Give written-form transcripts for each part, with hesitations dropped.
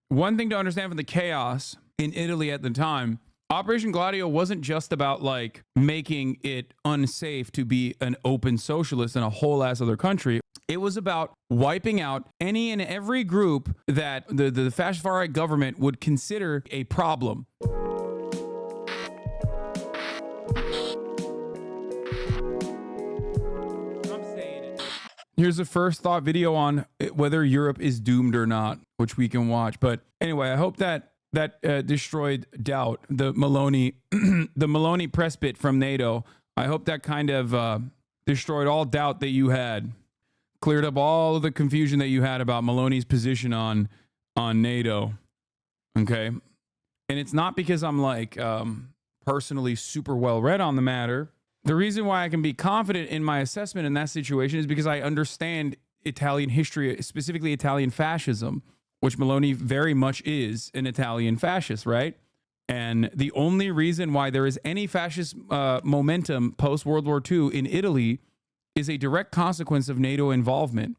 one thing to understand from the chaos in Italy at the time, Operation Gladio wasn't just about like making it unsafe to be an open socialist in a whole ass other country. It was about wiping out any and every group that the fascist far right government would consider a problem. Here's a first thought video on whether Europe is doomed or not, which we can watch. But anyway, I hope that destroyed doubt. The Maloney press bit from NATO. I hope that kind of destroyed all doubt that you had, cleared up all of the confusion that you had about Maloney's position on NATO. Okay, and it's not because I'm like personally super well read on the matter. The reason why I can be confident in my assessment in that situation is because I understand Italian history, specifically Italian fascism, which Maloney very much is an Italian fascist, right? And the only reason why there is any fascist momentum post-World War II in Italy is a direct consequence of NATO involvement.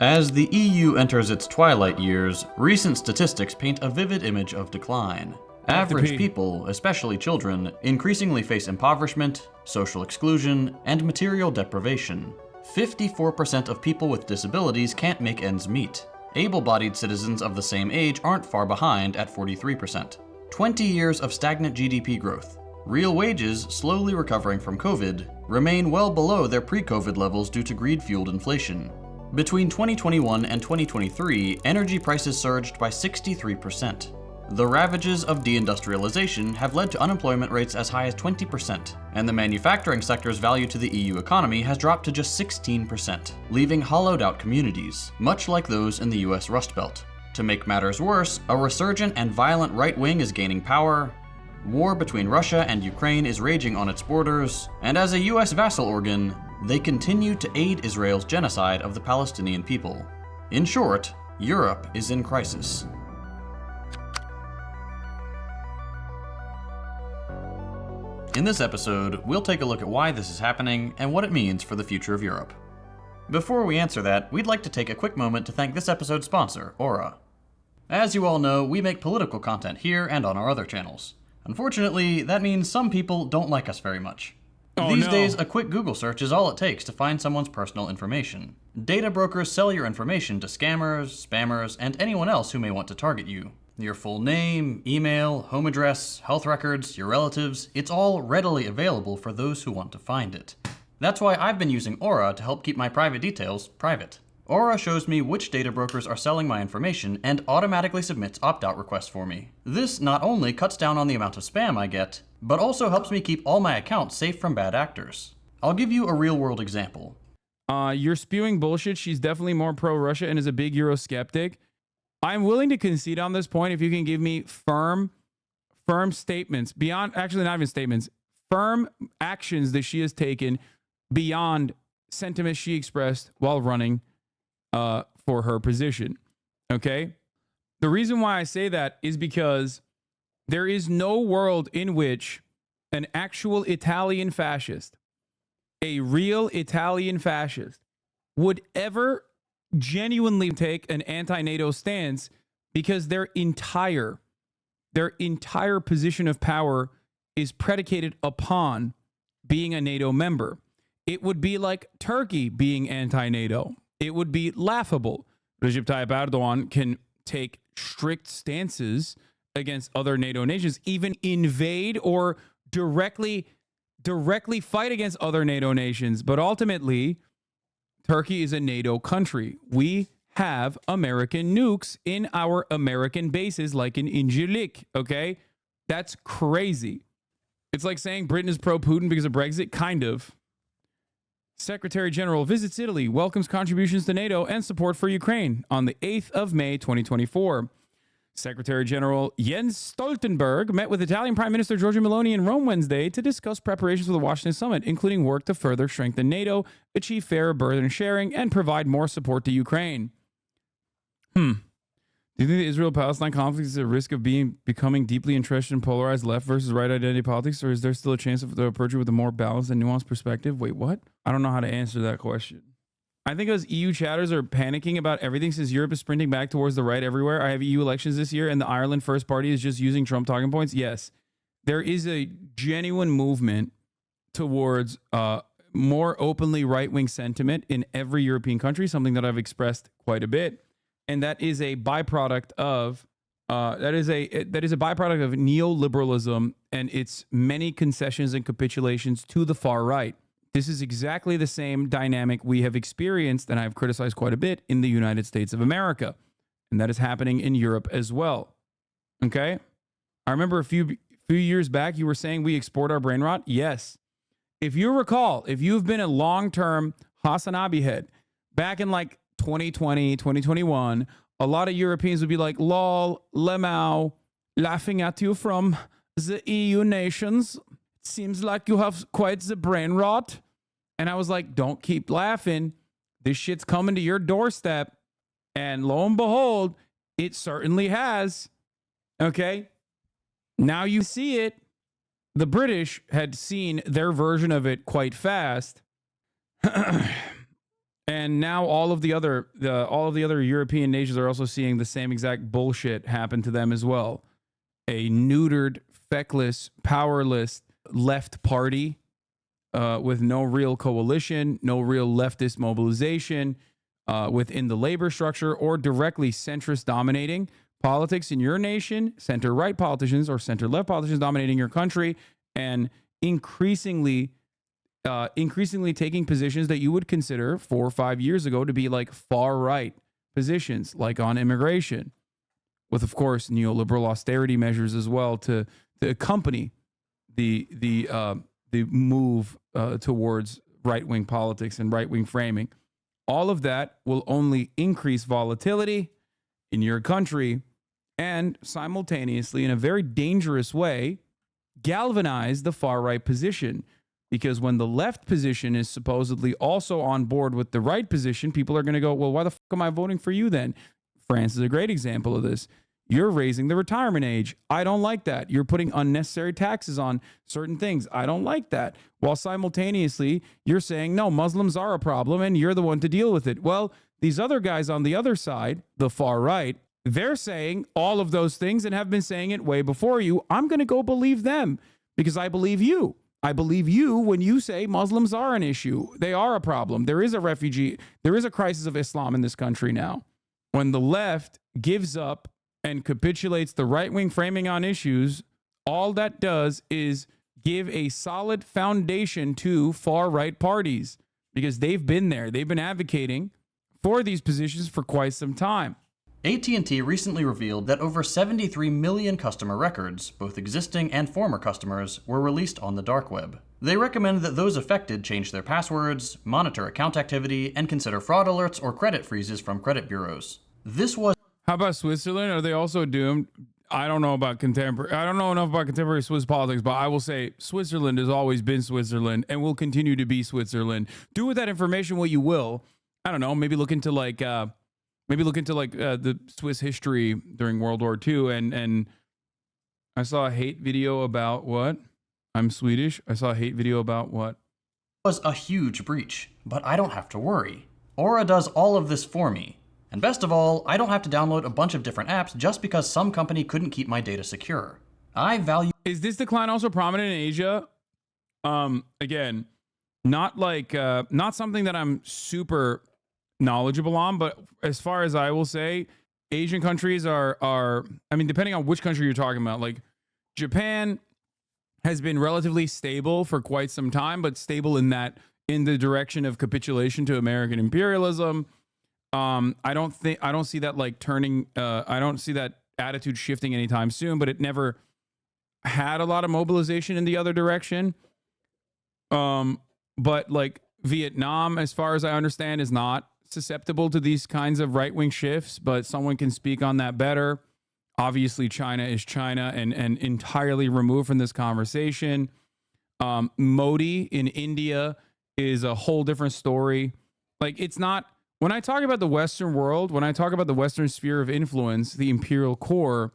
As the EU enters its twilight years, recent statistics paint a vivid image of decline. Average people, especially children, increasingly face impoverishment, social exclusion, and material deprivation. 54% of people with disabilities can't make ends meet. Able-bodied citizens of the same age aren't far behind at 43%. 20 years of stagnant GDP growth. Real wages, slowly recovering from COVID, remain well below their pre-COVID levels due to greed-fueled inflation. Between 2021 and 2023, energy prices surged by 63%. The ravages of deindustrialization have led to unemployment rates as high as 20%, and the manufacturing sector's value to the EU economy has dropped to just 16%, leaving hollowed out communities, much like those in the US Rust Belt. To make matters worse, a resurgent and violent right wing is gaining power, war between Russia and Ukraine is raging on its borders, and as a US vassal organ, they continue to aid Israel's genocide of the Palestinian people. In short, Europe is in crisis. In this episode, we'll take a look at why this is happening and what it means for the future of Europe. Before we answer that, we'd like to take a quick moment to thank this episode's sponsor, Aura. As you all know, we make political content here and on our other channels. Unfortunately, that means some people don't like us very much. These days, a quick Google search is all it takes to find someone's personal information. Data brokers sell your information to scammers, spammers, and anyone else who may want to target you. Your full name, email, home address, health records, your relatives, it's all readily available for those who want to find it. That's why I've been using Aura to help keep my private details private. Aura shows me which data brokers are selling my information and automatically submits opt-out requests for me. This not only cuts down on the amount of spam I get, but also helps me keep all my accounts safe from bad actors. I'll give you a real-world example. You're spewing bullshit. She's definitely more pro-Russia and is a big Eurosceptic. I'm willing to concede on this point if you can give me firm statements, beyond, actually not even statements, firm actions that she has taken beyond sentiments she expressed while running for her position. Okay? The reason why I say that is because there is no world in which an actual Italian fascist, a real Italian fascist, would ever genuinely take an anti-NATO stance, because their entire position of power is predicated upon being a NATO member. It would be like Turkey being anti-NATO. It would be laughable. Recep Tayyip Erdogan can take strict stances against other NATO nations, even invade or directly fight against other NATO nations. But ultimately, Turkey is a NATO country. We have American nukes in our American bases, like in Incirlik, okay? That's crazy. It's like saying Britain is pro-Putin because of Brexit, kind of. Secretary General visits Italy, welcomes contributions to NATO and support for Ukraine on the 8th of May, 2024. Secretary General Jens Stoltenberg met with Italian Prime Minister Giorgia Meloni in Rome Wednesday to discuss preparations for the Washington summit, including work to further strengthen NATO, achieve fair burden sharing, and provide more support to Ukraine. Do you think the Israel-Palestine conflict is at risk of becoming deeply entrenched in polarized left versus right identity politics, or is there still a chance of the approach it with a more balanced and nuanced perspective? Wait, what? I don't know how to answer that question. I think as EU chatters are panicking about everything since Europe is sprinting back towards the right everywhere. I have EU elections this year, and the Ireland First Party is just using Trump talking points. Yes, there is a genuine movement towards more openly right-wing sentiment in every European country, something that I've expressed quite a bit. And that is a byproduct of byproduct of neoliberalism and its many concessions and capitulations to the far right. This is exactly the same dynamic we have experienced, and I've criticized quite a bit, in the United States of America. And that is happening in Europe as well. Okay? I remember a few years back, you were saying we export our brain rot. Yes. If you recall, if you've been a long-term Hasanabi head, back in like 2020, 2021, a lot of Europeans would be like, lol, lemao, laughing at you from the EU nations. It seems like you have quite the brain rot. And I was like, don't keep laughing. This shit's coming to your doorstep. And lo and behold, it certainly has. Okay? Now you see it. The British had seen their version of it quite fast. And now all of the other European nations are also seeing the same exact bullshit happen to them as well. A neutered, feckless, powerless left party with no real coalition, no real leftist mobilization within the labor structure, or directly centrist dominating politics in your nation, center-right politicians or center-left politicians dominating your country, and increasingly taking positions that you would consider 4 or 5 years ago to be like far right positions, like on immigration, with of course neoliberal austerity measures as well to accompany the move towards right-wing politics and right-wing framing. All of that will only increase volatility in your country and simultaneously, in a very dangerous way, galvanize the far right position. Because when the left position is supposedly also on board with the right position, people are going to go, well, why the fuck am I voting for you then? France is a great example of this. You're raising the retirement age. I don't like that. You're putting unnecessary taxes on certain things. I don't like that. While simultaneously, you're saying, no, Muslims are a problem and you're the one to deal with it. Well, these other guys on the other side, the far right, they're saying all of those things and have been saying it way before you. I'm going to go believe them because I believe you. I believe you when you say Muslims are an issue. They are a problem. There is a crisis of Islam in this country now. When the left gives up and capitulates the right-wing framing on issues, all that does is give a solid foundation to far-right parties because they've been there. They've been advocating for these positions for quite some time. AT&T recently revealed that over 73 million customer records, both existing and former customers, were released on the dark web. They recommend that those affected change their passwords, monitor account activity, and consider fraud alerts or credit freezes from credit bureaus. How about Switzerland? Are they also doomed? I don't know enough about contemporary Swiss politics, but I will say Switzerland has always been Switzerland and will continue to be Switzerland. Do with that information what you will. I don't know, maybe look into the Swiss history during World War II. And I saw a hate video about what? I'm Swedish. I saw a hate video about what? Was a huge breach, but I don't have to worry. Aura does all of this for me. And best of all, I don't have to download a bunch of different apps just because some company couldn't keep my data secure. I value... Is this decline also prominent in Asia? Again, not something that I'm super knowledgeable on, but as far as I will say, Asian countries are I mean, depending on which country you're talking about, like Japan has been relatively stable for quite some time, but stable in the direction of capitulation to American imperialism. I don't see that like turning, I don't see that attitude shifting anytime soon, but it never had a lot of mobilization in the other direction. But like Vietnam, as far as I understand, is not susceptible to these kinds of right-wing shifts, but someone can speak on that better. Obviously, China is China and entirely removed from this conversation. Modi in India is a whole different story. Like, it's not when I talk about the Western world, when I talk about the Western sphere of influence, the imperial core,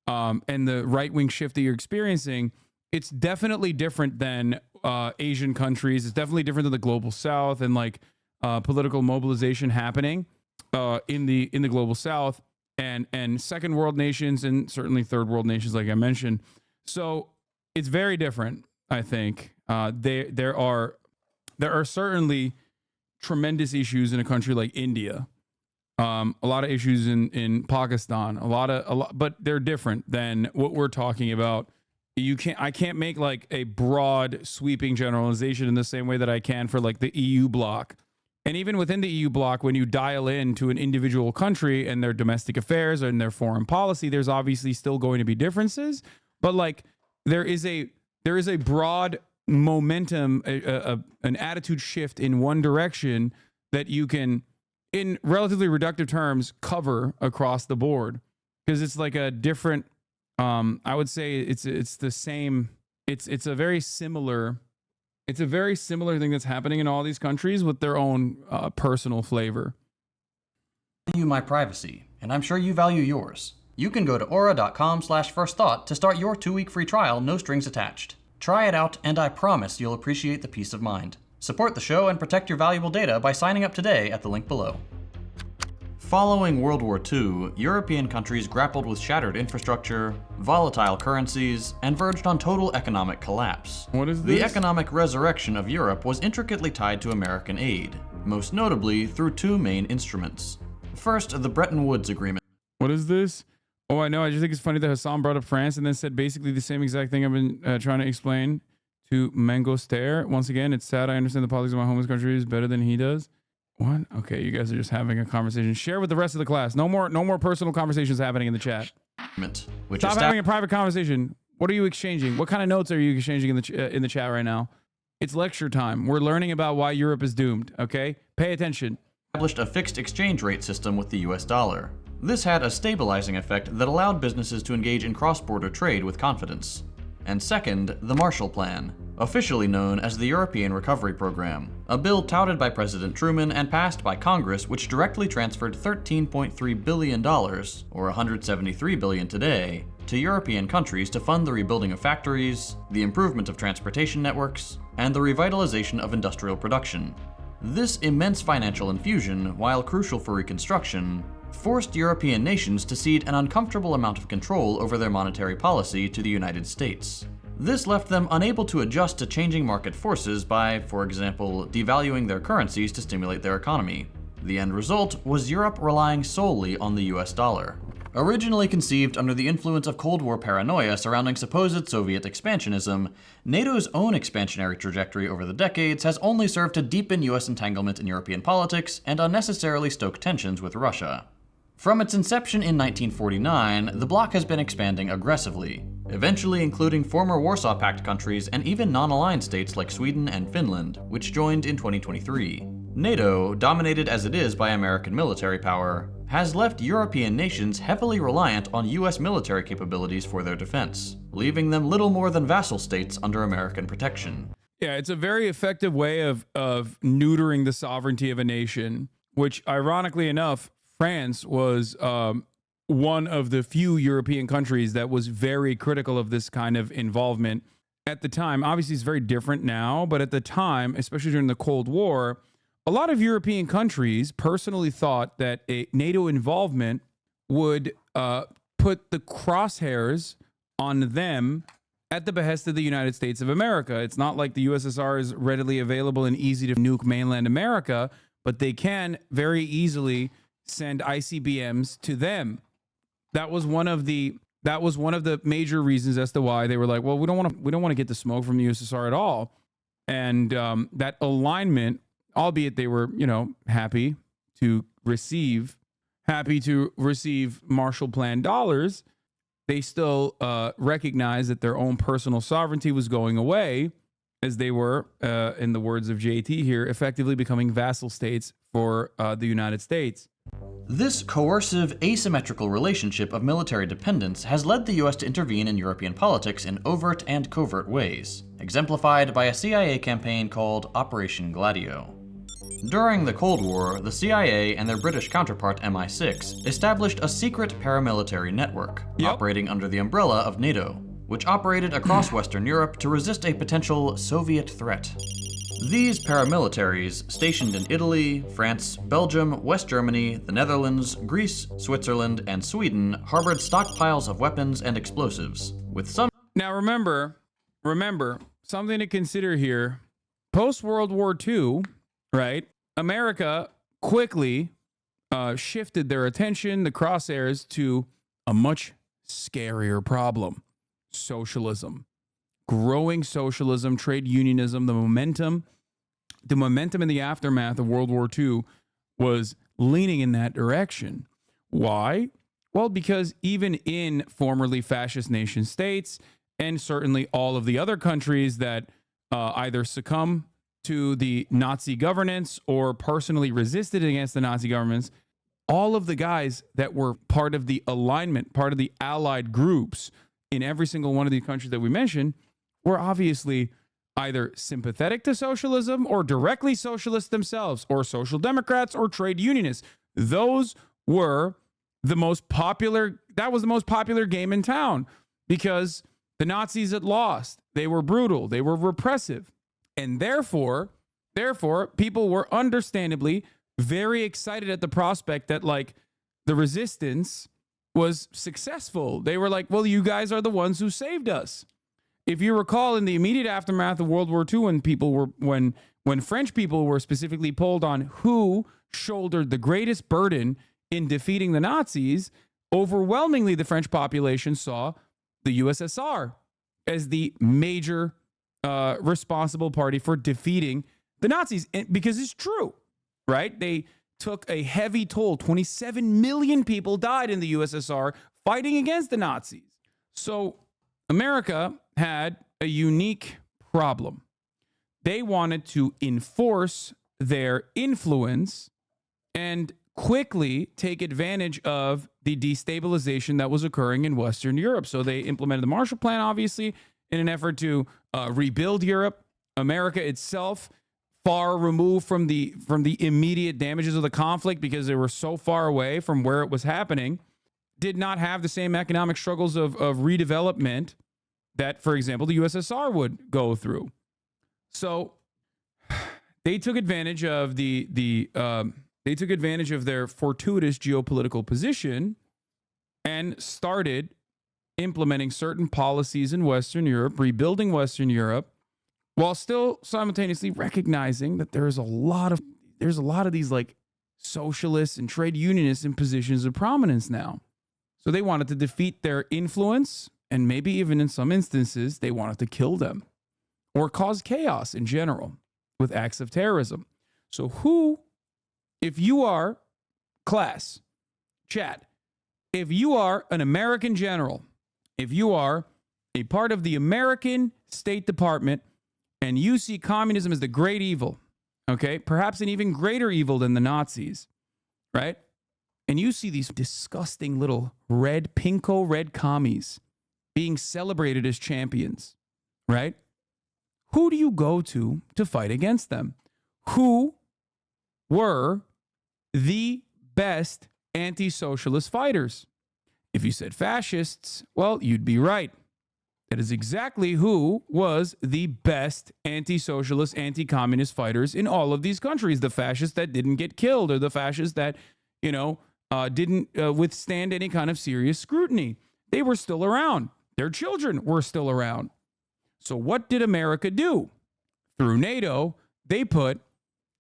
and the right-wing shift that you're experiencing, it's definitely different than Asian countries. It's definitely different than the global South and like political mobilization happening in the global South and second world nations and certainly third world nations, like I mentioned. So it's very different. I think there are certainly tremendous issues in a country like India. A lot of issues in Pakistan, a lot, but they're different than what we're talking about. I can't make like a broad sweeping generalization in the same way that I can for like the EU bloc. And even within the EU bloc, when you dial into an individual country and their domestic affairs and their foreign policy, there's obviously still going to be differences. But like there is a broad momentum, an attitude shift in one direction that you can, in relatively reductive terms, cover across the board, because it's like a different. I would say it's the same. It's a very similar thing that's happening in all these countries with their own personal flavor. I value my privacy, and I'm sure you value yours. You can go to aura.com/firstthought to start your 2-week free trial, no strings attached. Try it out, and I promise you'll appreciate the peace of mind. Support the show and protect your valuable data by signing up today at the link below. Following World War II, European countries grappled with shattered infrastructure, volatile currencies, and verged on total economic collapse. What is this? The economic resurrection of Europe was intricately tied to American aid, most notably through 2 main instruments. First, the Bretton Woods Agreement. What is this? Oh, I know. I just think it's funny that Hassan brought up France and then said basically the same exact thing I've been trying to explain to Mangoster. Once again, it's sad. I understand the politics of my homeless country is better than he does. What? Okay, you guys are just having a conversation. Share with the rest of the class. No more personal conversations happening in the chat. Stop having a private conversation. What are you exchanging? What kind of notes are you exchanging in the chat right now? It's lecture time. We're learning about why Europe is doomed. Okay, pay attention. Established a fixed exchange rate system with the US dollar. This had a stabilizing effect that allowed businesses to engage in cross-border trade with confidence. And second, the Marshall Plan, officially known as the European Recovery Program, a bill touted by President Truman and passed by Congress which directly transferred $13.3 billion, or $173 billion today, to European countries to fund the rebuilding of factories, the improvement of transportation networks, and the revitalization of industrial production. This immense financial infusion, while crucial for reconstruction, forced European nations to cede an uncomfortable amount of control over their monetary policy to the United States. This left them unable to adjust to changing market forces by, for example, devaluing their currencies to stimulate their economy. The end result was Europe relying solely on the US dollar. Originally conceived under the influence of Cold War paranoia surrounding supposed Soviet expansionism, NATO's own expansionary trajectory over the decades has only served to deepen US entanglement in European politics and unnecessarily stoke tensions with Russia. From its inception in 1949, the bloc has been expanding aggressively, eventually including former Warsaw Pact countries and even non-aligned states like Sweden and Finland, which joined in 2023. NATO, dominated as it is by American military power, has left European nations heavily reliant on US military capabilities for their defense, leaving them little more than vassal states under American protection. Yeah, it's a very effective way of neutering the sovereignty of a nation, which ironically enough, France was one of the few European countries that was very critical of this kind of involvement at the time. Obviously, it's very different now, but at the time, especially during the Cold War, a lot of European countries personally thought that a NATO involvement would put the crosshairs on them at the behest of the United States of America. It's not like the USSR is readily available and easy to nuke mainland America, but they can very easily send ICBMs to them. That was one of the major reasons as to why they were like, well, we don't want to get the smoke from the USSR at all. And that alignment, albeit they were, happy to receive Marshall Plan dollars, they still recognized that their own personal sovereignty was going away, as they were, in the words of JT here, effectively becoming vassal states for the United States. This coercive, asymmetrical relationship of military dependence has led the US to intervene in European politics in overt and covert ways, exemplified by a CIA campaign called Operation Gladio. During the Cold War, the CIA and their British counterpart MI6 established a secret paramilitary network operating under the umbrella of NATO, which operated across Western Europe to resist a potential Soviet threat. These paramilitaries, stationed in Italy, France, Belgium, West Germany, the Netherlands, Greece, Switzerland, and Sweden, harbored stockpiles of weapons and explosives, with some... Now remember, something to consider here. Post-World War II, right, America quickly shifted their attention, the crosshairs, to a much scarier problem. Socialism. Growing socialism, trade unionism, the momentum in the aftermath of World War II was leaning in that direction. Why? Well, because even in formerly fascist nation states, and certainly all of the other countries that either succumb to the Nazi governance or personally resisted against the Nazi governments, all of the guys that were part of the alignment, part of the allied groups in every single one of these countries that we mentioned, were obviously either sympathetic to socialism or directly socialists themselves, or social democrats or trade unionists. Those were the most popular, that was the most popular game in town, because the Nazis had lost. They were brutal. They were repressive. And therefore, people were understandably very excited at the prospect that, like, the resistance was successful. They were like, well, you guys are the ones who saved us. If you recall, in the immediate aftermath of World War II, when French people were specifically polled on who shouldered the greatest burden in defeating the Nazis, overwhelmingly the French population saw the USSR as the major responsible party for defeating the Nazis, because it's true, right? They took a heavy toll. 27 million people died in the USSR fighting against the Nazis. So America had a unique problem. They wanted to enforce their influence and quickly take advantage of the destabilization that was occurring in Western Europe. So they implemented the Marshall Plan, obviously, in an effort to rebuild Europe. America itself, far removed from the immediate damages of the conflict because they were so far away from where it was happening, did not have the same economic struggles of redevelopment that, for example, the USSR would go through. So they took advantage of their fortuitous geopolitical position and started implementing certain policies in Western Europe, rebuilding Western Europe, while still simultaneously recognizing that there's a lot of these, like, socialists and trade unionists in positions of prominence now. So they wanted to defeat their influence, and maybe even in some instances, they wanted to kill them or cause chaos in general with acts of terrorism. So if you are, class, chat, if you are an American general, if you are a part of the American State Department and you see communism as the great evil, okay, perhaps an even greater evil than the Nazis, right? And you see these disgusting little pinko red commies being celebrated as champions, right? Who do you go to fight against them? Who were the best anti-socialist fighters? If you said fascists, well, you'd be right. That is exactly who was the best anti-socialist, anti-communist fighters in all of these countries. The fascists that didn't get killed, or the fascists that, didn't withstand any kind of serious scrutiny. They were still around. Their children were still around. So what did America do? Through NATO, they put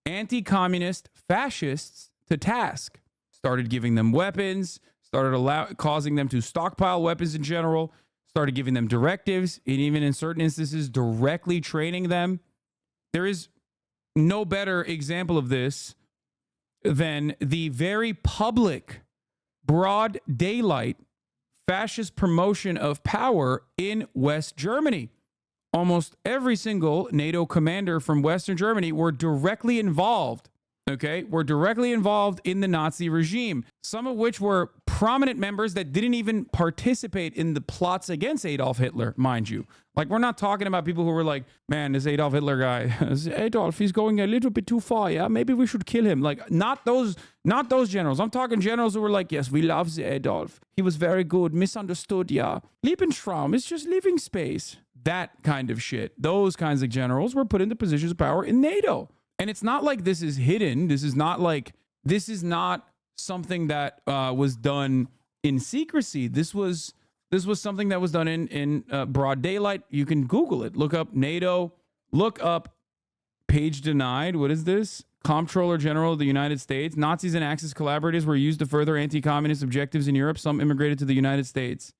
anti-communist fascists to task, started giving them weapons, started causing them to stockpile weapons in general, started giving them directives, and even in certain instances, directly training them. There is no better example of this than the very public, broad daylight fascist promotion of power in West Germany. Almost every single NATO commander from Western Germany were directly involved, in the Nazi regime, some of which were prominent members that didn't even participate in the plots against Adolf Hitler, mind you. Like, we're not talking about people who were like, man, this Adolf Hitler guy, Adolf, he's going a little bit too far. Yeah, maybe we should kill him. Like, not those generals. I'm talking generals who were like, yes, we love the Adolf. He was very good, misunderstood. Yeah, Lebensraum is just living space. That kind of shit. Those kinds of generals were put into positions of power in NATO. And it's not like this is hidden. This is not something that was done in secrecy. This was something that was done in broad daylight. You can Google it. Look up NATO. Look up page denied. What is this? Comptroller General of the United States. Nazis and Axis collaborators were used to further anti-communist objectives in Europe. Some immigrated to the United States.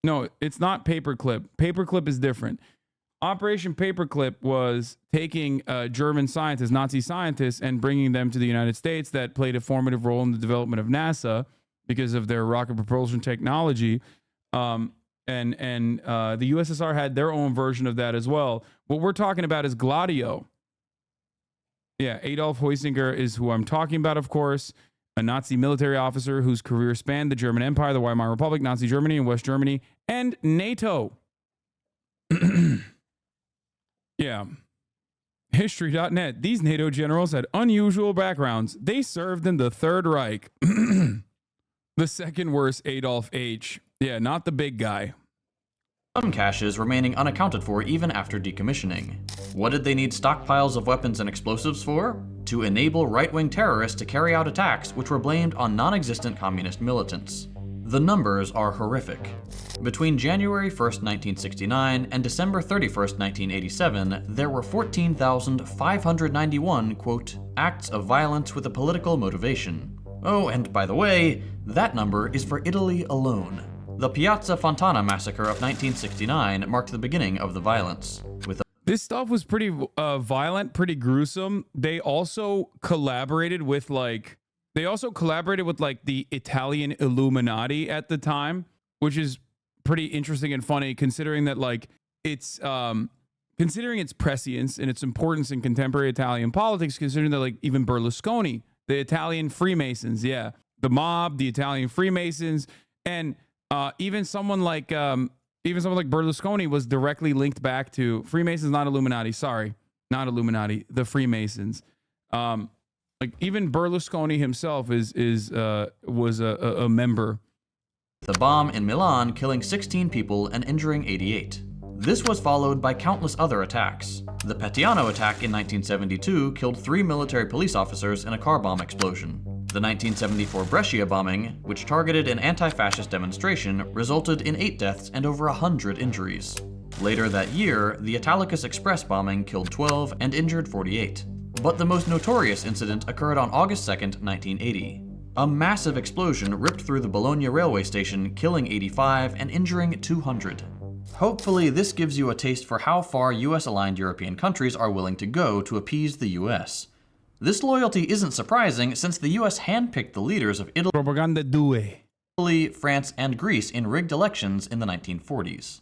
No, it's not Paperclip. Paperclip is different. Operation Paperclip was taking German scientists, Nazi scientists, and bringing them to the United States that played a formative role in the development of NASA because of their rocket propulsion technology. And the USSR had their own version of that as well. What we're talking about is Gladio. Yeah, Adolf Heusinger is who I'm talking about, of course. A Nazi military officer whose career spanned the German Empire, the Weimar Republic, Nazi Germany, and West Germany, and NATO. Yeah. History.net. These NATO generals had unusual backgrounds. They served in the Third Reich. The second worst Adolf H. Yeah, not the big guy. Some caches remaining unaccounted for even after decommissioning. What did they need stockpiles of weapons and explosives for? To enable right-wing terrorists to carry out attacks which were blamed on non-existent communist militants. The numbers are horrific. Between January 1st, 1969 and December 31st, 1987, there were 14,591, quote, acts of violence with a political motivation. Oh, and by the way, that number is for Italy alone. The Piazza Fontana massacre of 1969 marked the beginning of the violence. This stuff was pretty violent, pretty gruesome. They also collaborated with the Italian Illuminati at the time, which is pretty interesting and funny considering that it's considering its prescience and its importance in contemporary Italian politics, considering that even Berlusconi, the Italian Freemasons, yeah, the mob, the Italian Freemasons, and even someone like Berlusconi was directly linked back to Freemasons, not Illuminati. Sorry, not Illuminati. The Freemasons. Even Berlusconi himself was a member. The bomb in Milan killing 16 people and injuring 88. This was followed by countless other attacks. The Petiano attack in 1972 killed 3 military police officers in a car bomb explosion. The 1974 Brescia bombing, which targeted an anti-fascist demonstration, resulted in 8 deaths and over 100 injuries. Later that year, the Italicus Express bombing killed 12 and injured 48. But the most notorious incident occurred on August 2nd, 1980. A massive explosion ripped through the Bologna railway station, killing 85 and injuring 200. Hopefully, this gives you a taste for how far US-aligned European countries are willing to go to appease the US. This loyalty isn't surprising since the US handpicked the leaders of Italy, France, and Greece in rigged elections in the 1940s.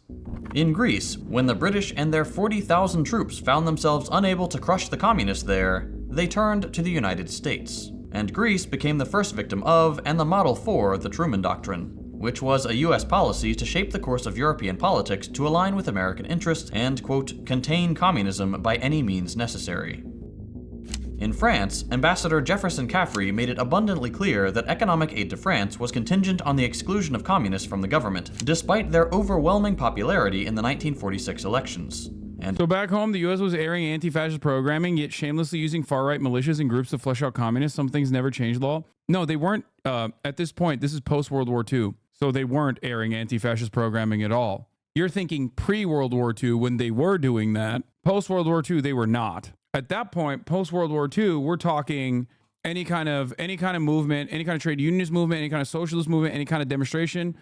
In Greece, when the British and their 40,000 troops found themselves unable to crush the communists there, they turned to the United States. And Greece became the first victim of and the model for the Truman Doctrine, which was a US policy to shape the course of European politics to align with American interests and, quote, contain communism by any means necessary. In France, Ambassador Jefferson Caffrey made it abundantly clear that economic aid to France was contingent on the exclusion of communists from the government, despite their overwhelming popularity in the 1946 elections. So back home, the U.S. was airing anti-fascist programming, yet shamelessly using far-right militias and groups to flush out communists. Some things never changed law. No, they weren't. At this point, this is post-World War II, so they weren't airing anti-fascist programming at all. You're thinking pre-World War II when they were doing that. Post-World War II, they were not. At that point, post-World War II, we're talking any kind of movement, any kind of trade unionist movement, any kind of socialist movement, any kind of demonstration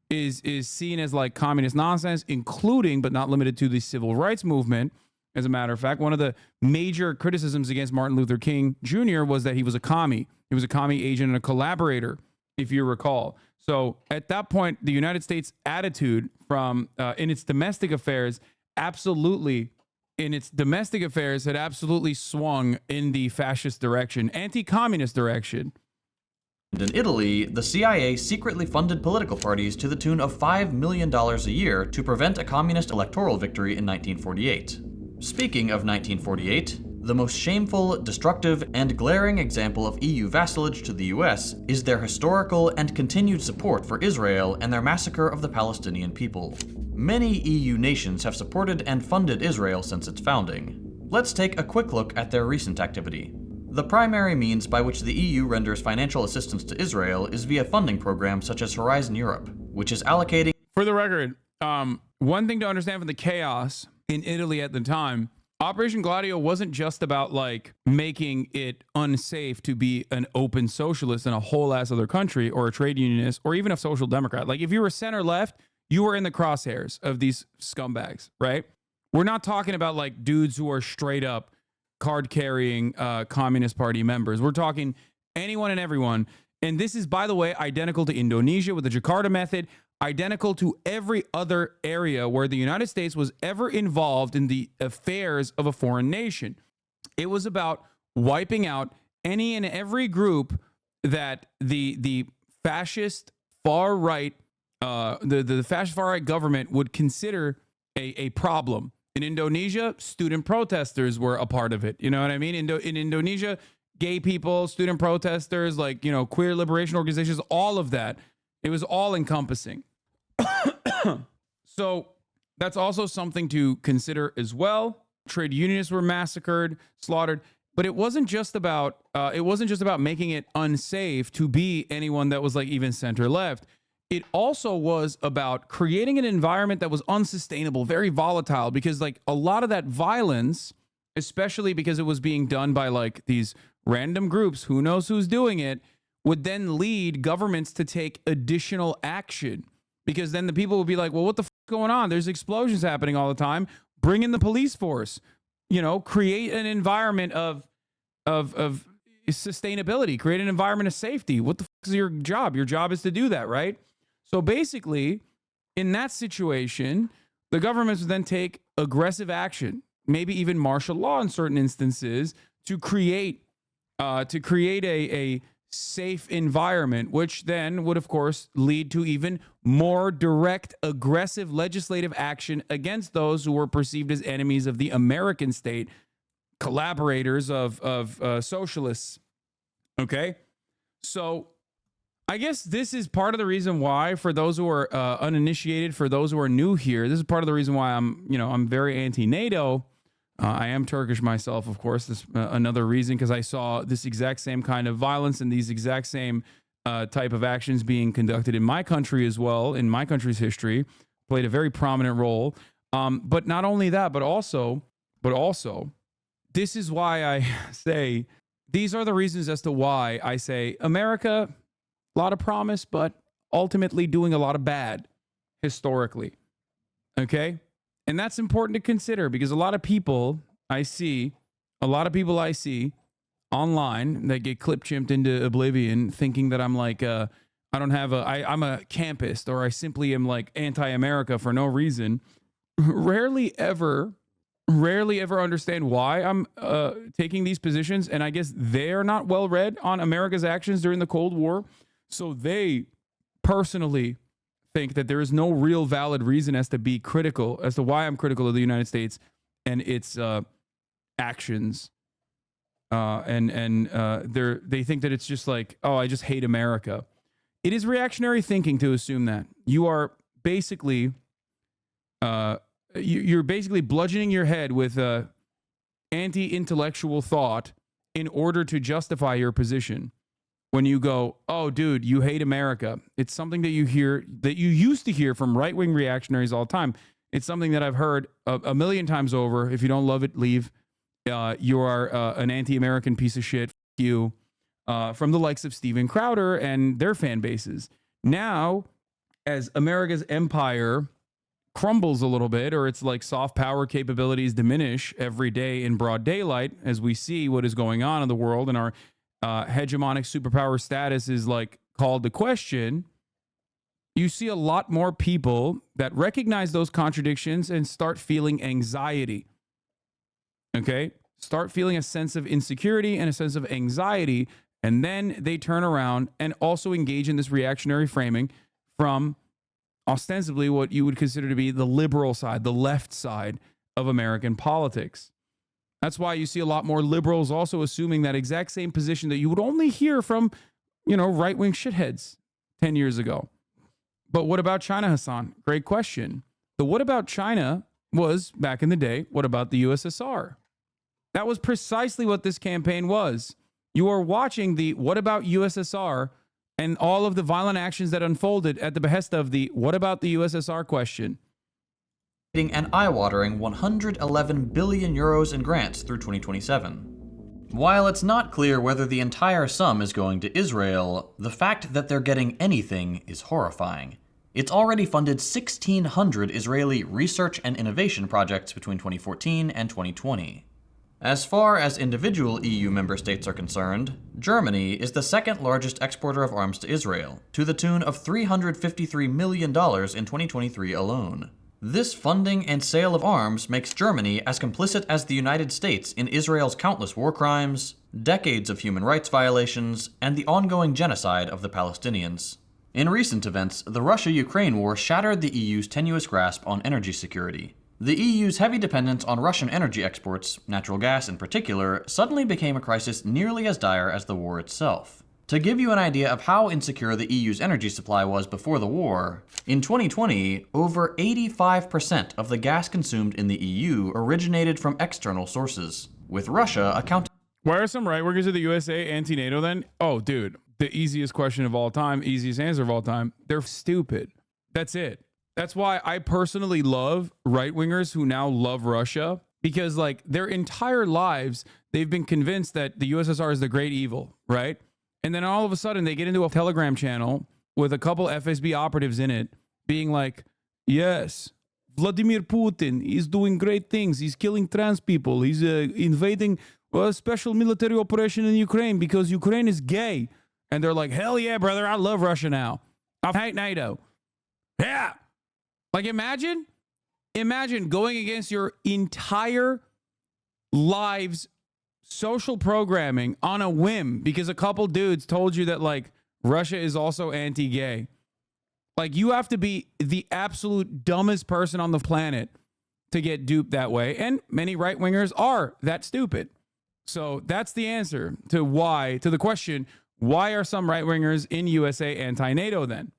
is seen as communist nonsense, including but not limited to the civil rights movement. As a matter of fact, one of the major criticisms against Martin Luther King Jr. was that he was a commie. He was a commie agent and a collaborator, if you recall. So at that point, the United States attitude from in its domestic affairs absolutely in its domestic affairs had absolutely swung in the fascist direction, anti-communist direction. In Italy, the CIA secretly funded political parties to the tune of $5 million a year to prevent a communist electoral victory in 1948. Speaking of 1948, the most shameful, destructive, and glaring example of EU vassalage to the US is their historical and continued support for Israel and their massacre of the Palestinian people. Many EU nations have supported and funded Israel since its founding. Let's take a quick look at their recent activity. The primary means by which the EU renders financial assistance to Israel is via funding programs such as Horizon Europe, which is allocating... For the record, one thing to understand from the chaos in Italy at the time, Operation Gladio wasn't just about like making it unsafe to be an open socialist in a whole ass other country or a trade unionist or even a social democrat. Like if you were center left, you were in the crosshairs of these scumbags, right? We're not talking about like dudes who are straight up card carrying Communist Party members. We're talking anyone and everyone. And this is, by the way, identical to Indonesia with the Jakarta method, identical to every other area where the United States was ever involved in the affairs of a foreign nation. It was about wiping out any and every group that the fascist far right, the fascist far right government would consider a problem. In Indonesia, student protesters were a part of it. You know what I mean? In Indonesia, gay people, student protesters, like, you know, queer liberation organizations, all of that. It was all encompassing. So that's also something to consider as well. Trade unionists were massacred, slaughtered, but it wasn't just about making it unsafe to be anyone that was like even center left. It also was about creating an environment that was unsustainable, very volatile, because like a lot of that violence, especially because it was being done by like these random groups, who knows who's doing it, would then lead governments to take additional action, because then the people would be like, well, what the f is going on? There's explosions happening all the time. Bring in the police force, you know, create an environment of sustainability, create an environment of safety. What the f is your job? Your job is to do that, right? So basically, in that situation, the governments would then take aggressive action, maybe even martial law in certain instances, to create a safe environment, which then would, of course, lead to even more direct, aggressive legislative action against those who were perceived as enemies of the American state, collaborators of socialists. Okay, so I guess this is part of the reason why, for those who are uninitiated, for those who are new here, this is part of the reason why I'm very anti-NATO. I am Turkish myself, of course. This another reason, because I saw this exact same kind of violence and these exact same type of actions being conducted in my country as well, in my country's history, played a very prominent role. But not only that, but also, this is why I say, these are the reasons as to why I say America, a lot of promise, but ultimately doing a lot of bad historically. Okay? And that's important to consider, because a lot of people I see online that get clip chimped into oblivion thinking that I'm like, I'm a campist, or I simply am like anti-America for no reason. Rarely ever understand why I'm taking these positions. And I guess they're not well read on America's actions during the Cold War. So they personally think that there is no real valid reason as to why I'm critical of the United States and its actions. They think that it's just like, oh, I just hate America. It is reactionary thinking to assume that. You are basically you're basically bludgeoning your head with anti-intellectual thought in order to justify your position. When you go, oh, dude, you hate America. It's something that you used to hear from right-wing reactionaries all the time. It's something that I've heard a million times over. If you don't love it, leave. You are an anti-American piece of shit. F you. From the likes of Steven Crowder and their fan bases. Now, as America's empire crumbles a little bit, or its like soft power capabilities diminish every day in broad daylight, as we see what is going on in the world, and our hegemonic superpower status is like called to question, you see a lot more people that recognize those contradictions and start feeling anxiety. Okay. Start feeling a sense of insecurity and a sense of anxiety. And then they turn around and also engage in this reactionary framing from ostensibly what you would consider to be the liberal side, the left side of American politics. That's why you see a lot more liberals also assuming that exact same position that you would only hear from, right-wing shitheads 10 years ago. But what about China, Hasan? Great question. The what about China was, back in the day, what about the USSR? That was precisely what this campaign was. You are watching the what about USSR and all of the violent actions that unfolded at the behest of the what about the USSR question. An eye-watering 111 billion euros in grants through 2027. While it's not clear whether the entire sum is going to Israel, the fact that they're getting anything is horrifying. It's already funded 1,600 Israeli research and innovation projects between 2014 and 2020. As far as individual EU member states are concerned, Germany is the second largest exporter of arms to Israel, to the tune of $353 million in 2023 alone. This funding and sale of arms makes Germany as complicit as the United States in Israel's countless war crimes, decades of human rights violations, and the ongoing genocide of the Palestinians. In recent events, the Russia-Ukraine war shattered the EU's tenuous grasp on energy security. The EU's heavy dependence on Russian energy exports, natural gas in particular, suddenly became a crisis nearly as dire as the war itself. To give you an idea of how insecure the EU's energy supply was before the war, in 2020, over 85% of the gas consumed in the EU originated from external sources, with Russia accounting. Why are some right-wingers of the USA anti-NATO then? Oh, dude, the easiest question of all time, easiest answer of all time. They're stupid. That's it. That's why I personally love right-wingers who now love Russia, because like their entire lives, they've been convinced that the USSR is the great evil, right? And then all of a sudden they get into a Telegram channel with a couple FSB operatives in it being like, yes, Vladimir Putin is doing great things. He's killing trans people. He's invading a special military operation in Ukraine because Ukraine is gay. And they're like, hell yeah, brother, I love Russia now. I hate NATO. Yeah. Like imagine going against your entire lives social programming on a whim because a couple dudes told you that like Russia is also anti-gay. Like you have to be the absolute dumbest person on the planet to get duped that way. And many right-wingers are that stupid. So that's the answer to the question, why are some right-wingers in USA anti-NATO then?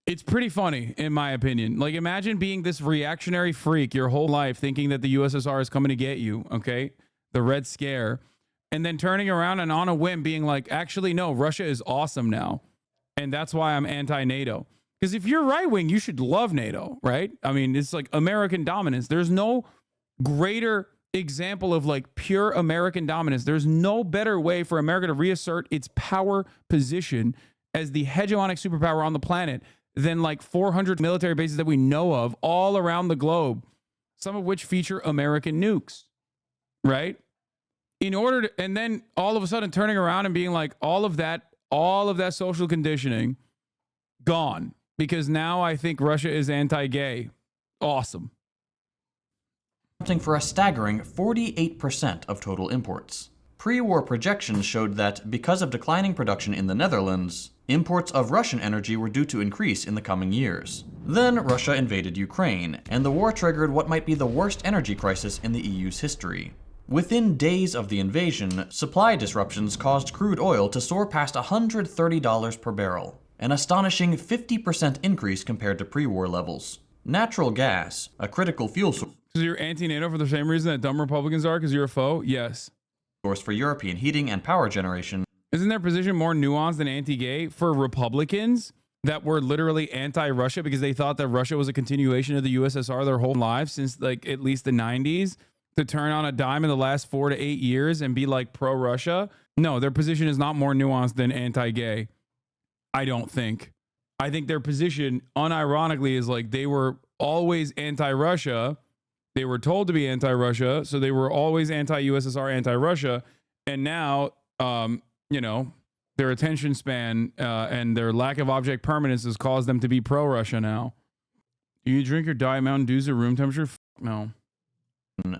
It's pretty funny, in my opinion. Like, imagine being this reactionary freak your whole life, thinking that the USSR is coming to get you, okay? The Red Scare. And then turning around and on a whim being like, actually, no, Russia is awesome now. And that's why I'm anti-NATO. Because if you're right-wing, you should love NATO, right? I mean, it's like American dominance. There's no greater example of like pure American dominance. There's no better way for America to reassert its power position as the hegemonic superpower on the planet than like 400 military bases that we know of all around the globe, some of which feature American nukes, right? And then all of a sudden turning around and being like, all of that social conditioning gone because now I think Russia is anti-gay. Awesome. Accounting for a staggering 48% of total imports. Pre-war projections showed that because of declining production in the Netherlands, imports of Russian energy were due to increase in the coming years. Then Russia invaded Ukraine, and the war triggered what might be the worst energy crisis in the EU's history. Within days of the invasion, supply disruptions caused crude oil to soar past $130 per barrel, an astonishing 50% increase compared to pre-war levels. Natural gas, a critical fuel source. Because you're anti-NATO for the same reason that dumb Republicans are, because you're a foe? Yes. For European heating and power generation. Isn't their position more nuanced than anti-gay for Republicans that were literally anti-Russia because they thought that Russia was a continuation of the USSR their whole lives since like at least the 90s, to turn on a dime in the last 4 to 8 years and be like pro-Russia? No, their position is not more nuanced than anti-gay. I don't think. I think their position unironically is like they were always anti-Russia. They were told to be anti-Russia, so they were always anti-USSR, anti-Russia, and now, their attention span and their lack of object permanence has caused them to be pro-Russia now. Do you drink your Diet Mountain Dews at room temperature? No.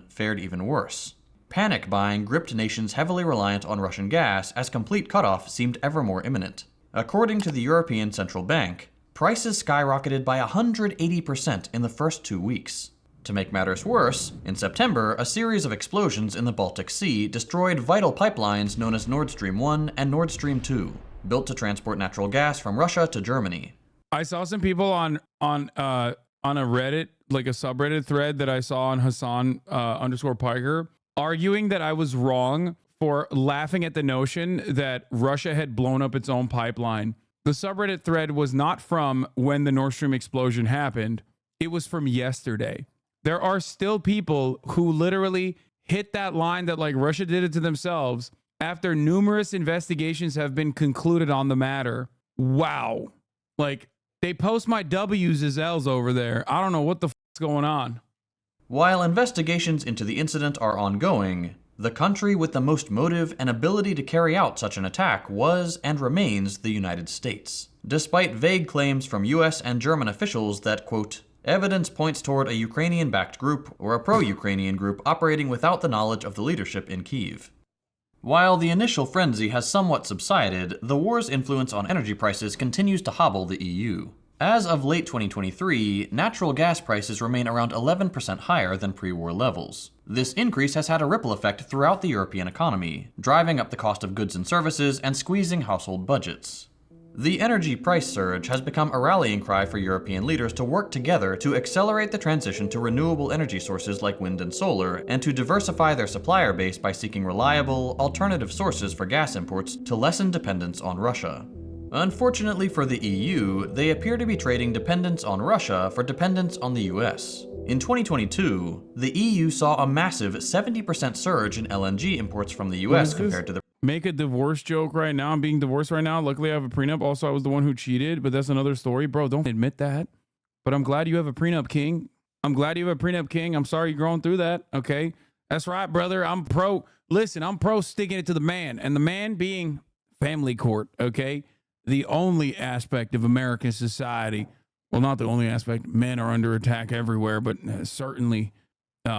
fared even worse. Panic buying gripped nations heavily reliant on Russian gas as complete cutoff seemed ever more imminent. According to the European Central Bank, prices skyrocketed by 180% in the first 2 weeks. To make matters worse, in September, a series of explosions in the Baltic Sea destroyed vital pipelines known as Nord Stream 1 and Nord Stream 2, built to transport natural gas from Russia to Germany. I saw some people on a Reddit, like a subreddit thread that I saw on Hasan _Piker, arguing that I was wrong for laughing at the notion that Russia had blown up its own pipeline. The subreddit thread was not from when the Nord Stream explosion happened. It was from yesterday. There are still people who literally hit that line that like Russia did it to themselves after numerous investigations have been concluded on the matter. Wow. Like, they post my W's as L's over there. I don't know what the f***'s going on. While investigations into the incident are ongoing, the country with the most motive and ability to carry out such an attack was and remains the United States, despite vague claims from US and German officials that, quote, evidence points toward a Ukrainian-backed group or a pro-Ukrainian group operating without the knowledge of the leadership in Kyiv. While the initial frenzy has somewhat subsided, the war's influence on energy prices continues to hobble the EU. As of late 2023, natural gas prices remain around 11% higher than pre-war levels. This increase has had a ripple effect throughout the European economy, driving up the cost of goods and services and squeezing household budgets. The energy price surge has become a rallying cry for European leaders to work together to accelerate the transition to renewable energy sources like wind and solar, and to diversify their supplier base by seeking reliable, alternative sources for gas imports to lessen dependence on Russia. Unfortunately for the EU, they appear to be trading dependence on Russia for dependence on the US. In 2022, the EU saw a massive 70% surge in LNG imports from the US compared to the make a divorce joke right now. I'm being divorced right now. Luckily, I have a prenup. Also, I was the one who cheated, but that's another story. Bro, don't admit that. But I'm glad you have a prenup, King. I'm glad you have a prenup, King. I'm sorry you're going through that. Okay. That's right, brother. I'm pro. Listen, I'm pro sticking it to the man, and the man being family court. Okay. The only aspect of American society, well, not the only aspect, men are under attack everywhere, but certainly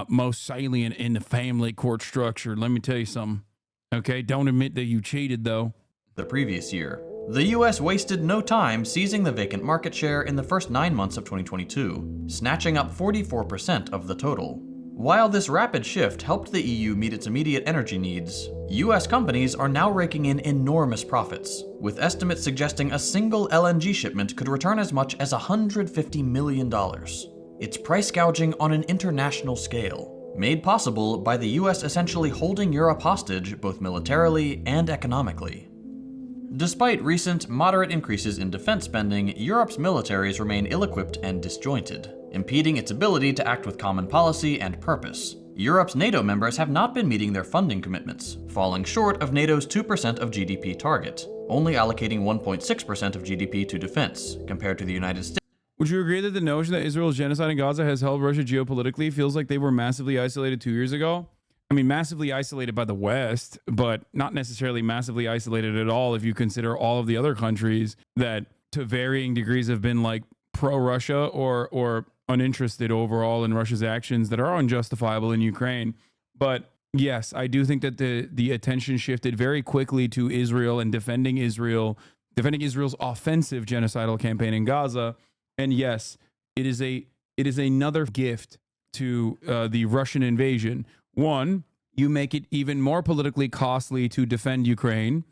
most salient in the family court structure. Let me tell you something. Okay, don't admit that you cheated, though. The previous year, the US wasted no time seizing the vacant market share in the first 9 months of 2022, snatching up 44% of the total. While this rapid shift helped the EU meet its immediate energy needs, US companies are now raking in enormous profits, with estimates suggesting a single LNG shipment could return as much as $150 million. It's price gouging on an international scale, made possible by the US essentially holding Europe hostage both militarily and economically. Despite recent moderate increases in defense spending, Europe's militaries remain ill-equipped and disjointed, impeding its ability to act with common policy and purpose. Europe's NATO members have not been meeting their funding commitments, falling short of NATO's 2% of GDP target, only allocating 1.6% of GDP to defense, compared to the United States. Would you agree that the notion that Israel's genocide in Gaza has held Russia geopolitically feels like they were massively isolated 2 years ago? I mean, massively isolated by the West, but not necessarily massively isolated at all if you consider all of the other countries that to varying degrees have been like pro-Russia or uninterested overall in Russia's actions that are unjustifiable in Ukraine. But yes, I do think that the attention shifted very quickly to Israel and defending Israel's offensive genocidal campaign in Gaza. And yes, it is another gift to the Russian invasion. One, you make it even more politically costly to defend Ukraine,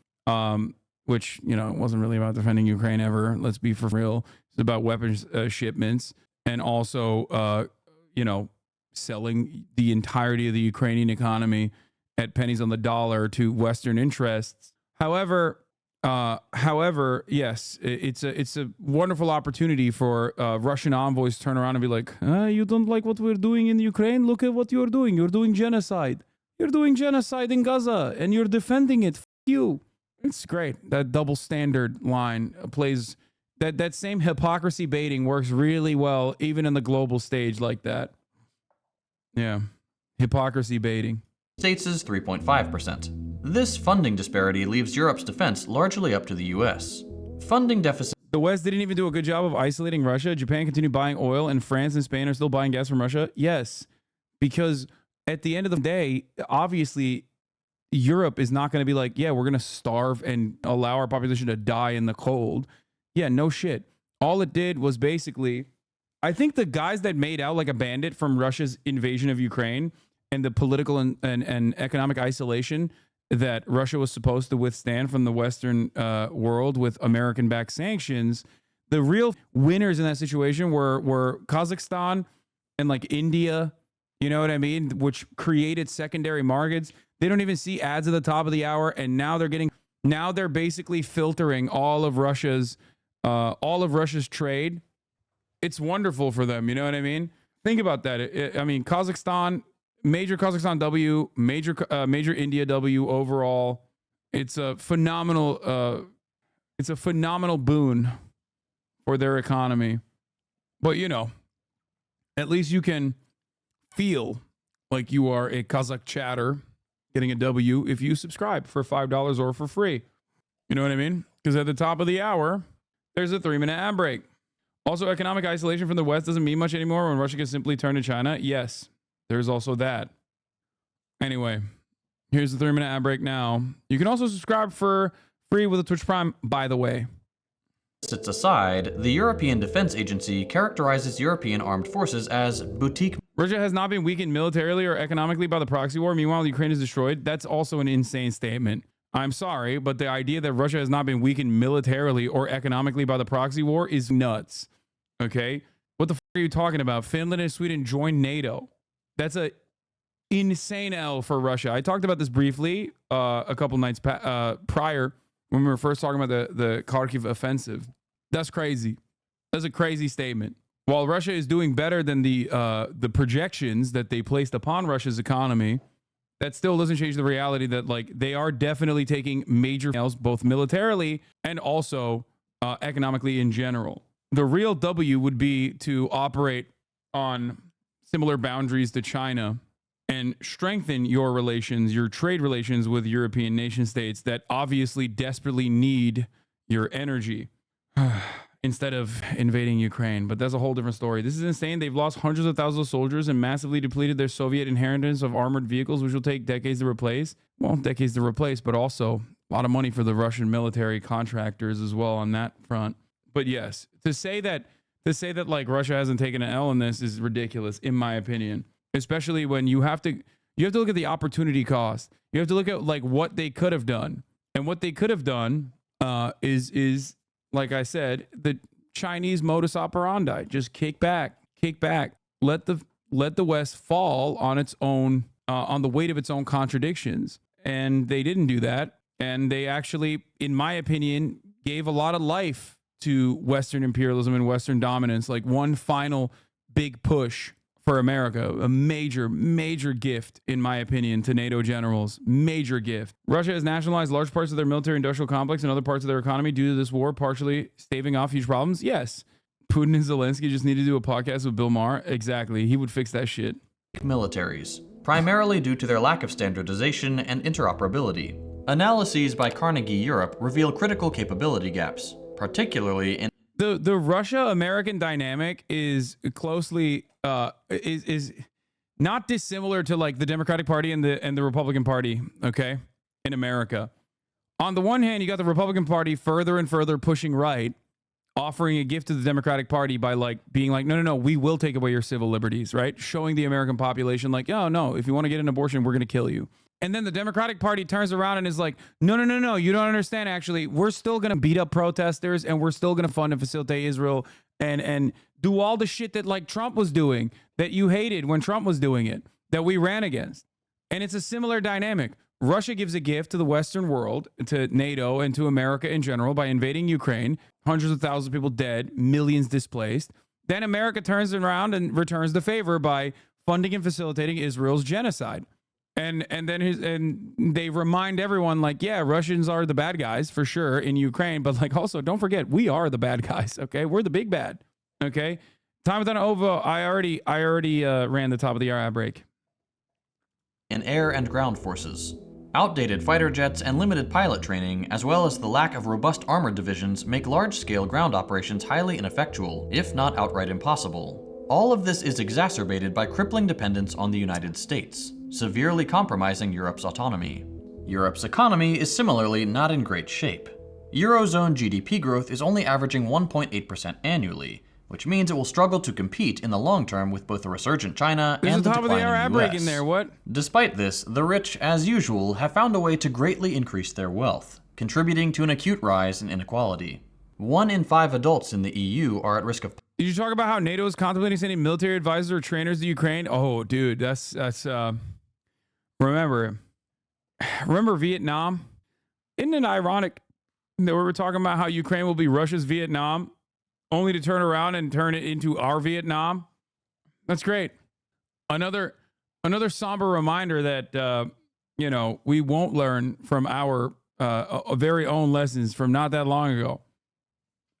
which, you know, it wasn't really about defending Ukraine ever. Let's be for real. It's about weapons shipments and also, you know, selling the entirety of the Ukrainian economy at pennies on the dollar to Western interests. However, yes, it's a wonderful opportunity for Russian envoys to turn around and be like, you don't like what we're doing in Ukraine? Look at what you're doing. You're doing genocide. You're doing genocide in Gaza, and you're defending it. F you. It's great. That double standard line plays. That same hypocrisy baiting works really well, even in the global stage like that. Yeah, hypocrisy baiting. States is 3.5%. This funding disparity leaves Europe's defense largely up to the US. Funding deficit. The West didn't even do a good job of isolating Russia. Japan continued buying oil, and France and Spain are still buying gas from Russia. Yes, because at the end of the day, obviously, Europe is not going to be like, yeah, we're going to starve and allow our population to die in the cold. Yeah, no shit. All it did was basically, I think the guys that made out like a bandit from Russia's invasion of Ukraine and the political and economic isolation that Russia was supposed to withstand from the Western world with American-backed sanctions, the real winners in that situation were Kazakhstan and like India, you know what I mean, which created secondary markets. They don't even see ads at the top of the hour, and now they're basically filtering all of Russia's trade. It's wonderful for them, you know what I mean? Think about that. I mean, Kazakhstan, major Kazakhstan W, major India W overall. It's a phenomenal boon for their economy. But you know, at least you can feel like you are a Kazakh chatter getting a W if you subscribe for $5 or for free. You know what I mean? Because at the top of the hour, there's a 3-minute ad break. Also, economic isolation from the West doesn't mean much anymore when Russia can simply turn to China. Yes, there's also that. Anyway, here's the 3-minute ad break now. You can also subscribe for free with a Twitch Prime, by the way. Sits aside, the European Defense Agency characterizes European armed forces as boutique. Russia has not been weakened militarily or economically by the proxy war. Meanwhile, Ukraine is destroyed. That's also an insane statement. I'm sorry, but the idea that Russia has not been weakened militarily or economically by the proxy war is nuts. Okay? What the f are you talking about? Finland and Sweden joined NATO. That's a insane L for Russia. I talked about this briefly a couple nights prior when we were first talking about the Kharkiv offensive. That's crazy. That's a crazy statement. While Russia is doing better than the projections that they placed upon Russia's economy, that still doesn't change the reality that like they are definitely taking major L's both militarily and also economically in general. The real W would be to operate on similar boundaries to China and strengthen your relations, your trade relations with European nation states that obviously desperately need your energy instead of invading Ukraine. But that's a whole different story. This is insane. They've lost hundreds of thousands of soldiers and massively depleted their Soviet inheritance of armored vehicles, which will take decades to replace. Well, decades to replace, but also a lot of money for the Russian military contractors as well on that front. But yes, to say that like Russia hasn't taken an L in this is ridiculous, in my opinion. Especially when you have to look at the opportunity cost. You have to look at like what they could have done, and what they could have done is like I said, the Chinese modus operandi. Just kick back, let the West fall on its own, on the weight of its own contradictions. And they didn't do that, and they actually, in my opinion, gave a lot of life to Western imperialism and Western dominance. Like one final big push for America, a major gift, in my opinion, to NATO generals. Major gift. Russia has nationalized large parts of their military industrial complex and other parts of their economy due to this war, partially staving off huge problems. Yes. Putin and Zelensky just need to do a podcast with Bill Maher. Exactly. He would fix that shit. Militaries, primarily due to their lack of standardization and interoperability. Analyses by Carnegie Europe reveal critical capability gaps, particularly in the Russia-American dynamic is closely is not dissimilar to like the Democratic Party and the Republican Party, okay, in America. On the one hand, you got the Republican Party further and further pushing right, offering a gift to the Democratic Party by like being like, no, we will take away your civil liberties, right? Showing the American population like, oh no, if you want to get an abortion, we're going to kill you. And then the Democratic Party turns around and is like, no, you don't understand. Actually, we're still going to beat up protesters, and we're still going to fund and facilitate Israel and do all the shit that like Trump was doing, that you hated when Trump was doing it, that we ran against. And it's a similar dynamic. Russia gives a gift to the Western world, to NATO and to America in general by invading Ukraine, hundreds of thousands of people dead, millions displaced. Then America turns around and returns the favor by funding and facilitating Israel's genocide. And then they remind everyone like, yeah, Russians are the bad guys for sure in Ukraine, but like also don't forget we are the bad guys. Okay, we're the big bad. Okay, time without over. I already ran the top of the hour ad break. In air and ground forces, outdated fighter jets and limited pilot training, as well as the lack of robust armored divisions, make large-scale ground operations highly ineffectual, if not outright impossible. All of this is exacerbated by crippling dependence on the United States, severely compromising Europe's autonomy. Europe's economy is similarly not in great shape. Eurozone GDP growth is only averaging 1.8% annually, which means it will struggle to compete in the long term with both a resurgent China and the declining US. Break in there, what? Despite this, the rich, as usual, have found a way to greatly increase their wealth, contributing to an acute rise in inequality. 1 in 5 adults in the EU are at risk of... Did you talk about how NATO is contemplating sending military advisors or trainers to Ukraine? Oh, dude, that's remember Vietnam? Isn't it ironic that we were talking about how Ukraine will be Russia's Vietnam, only to turn around and turn it into our Vietnam? That's great. Another somber reminder that we won't learn from our very own lessons from not that long ago.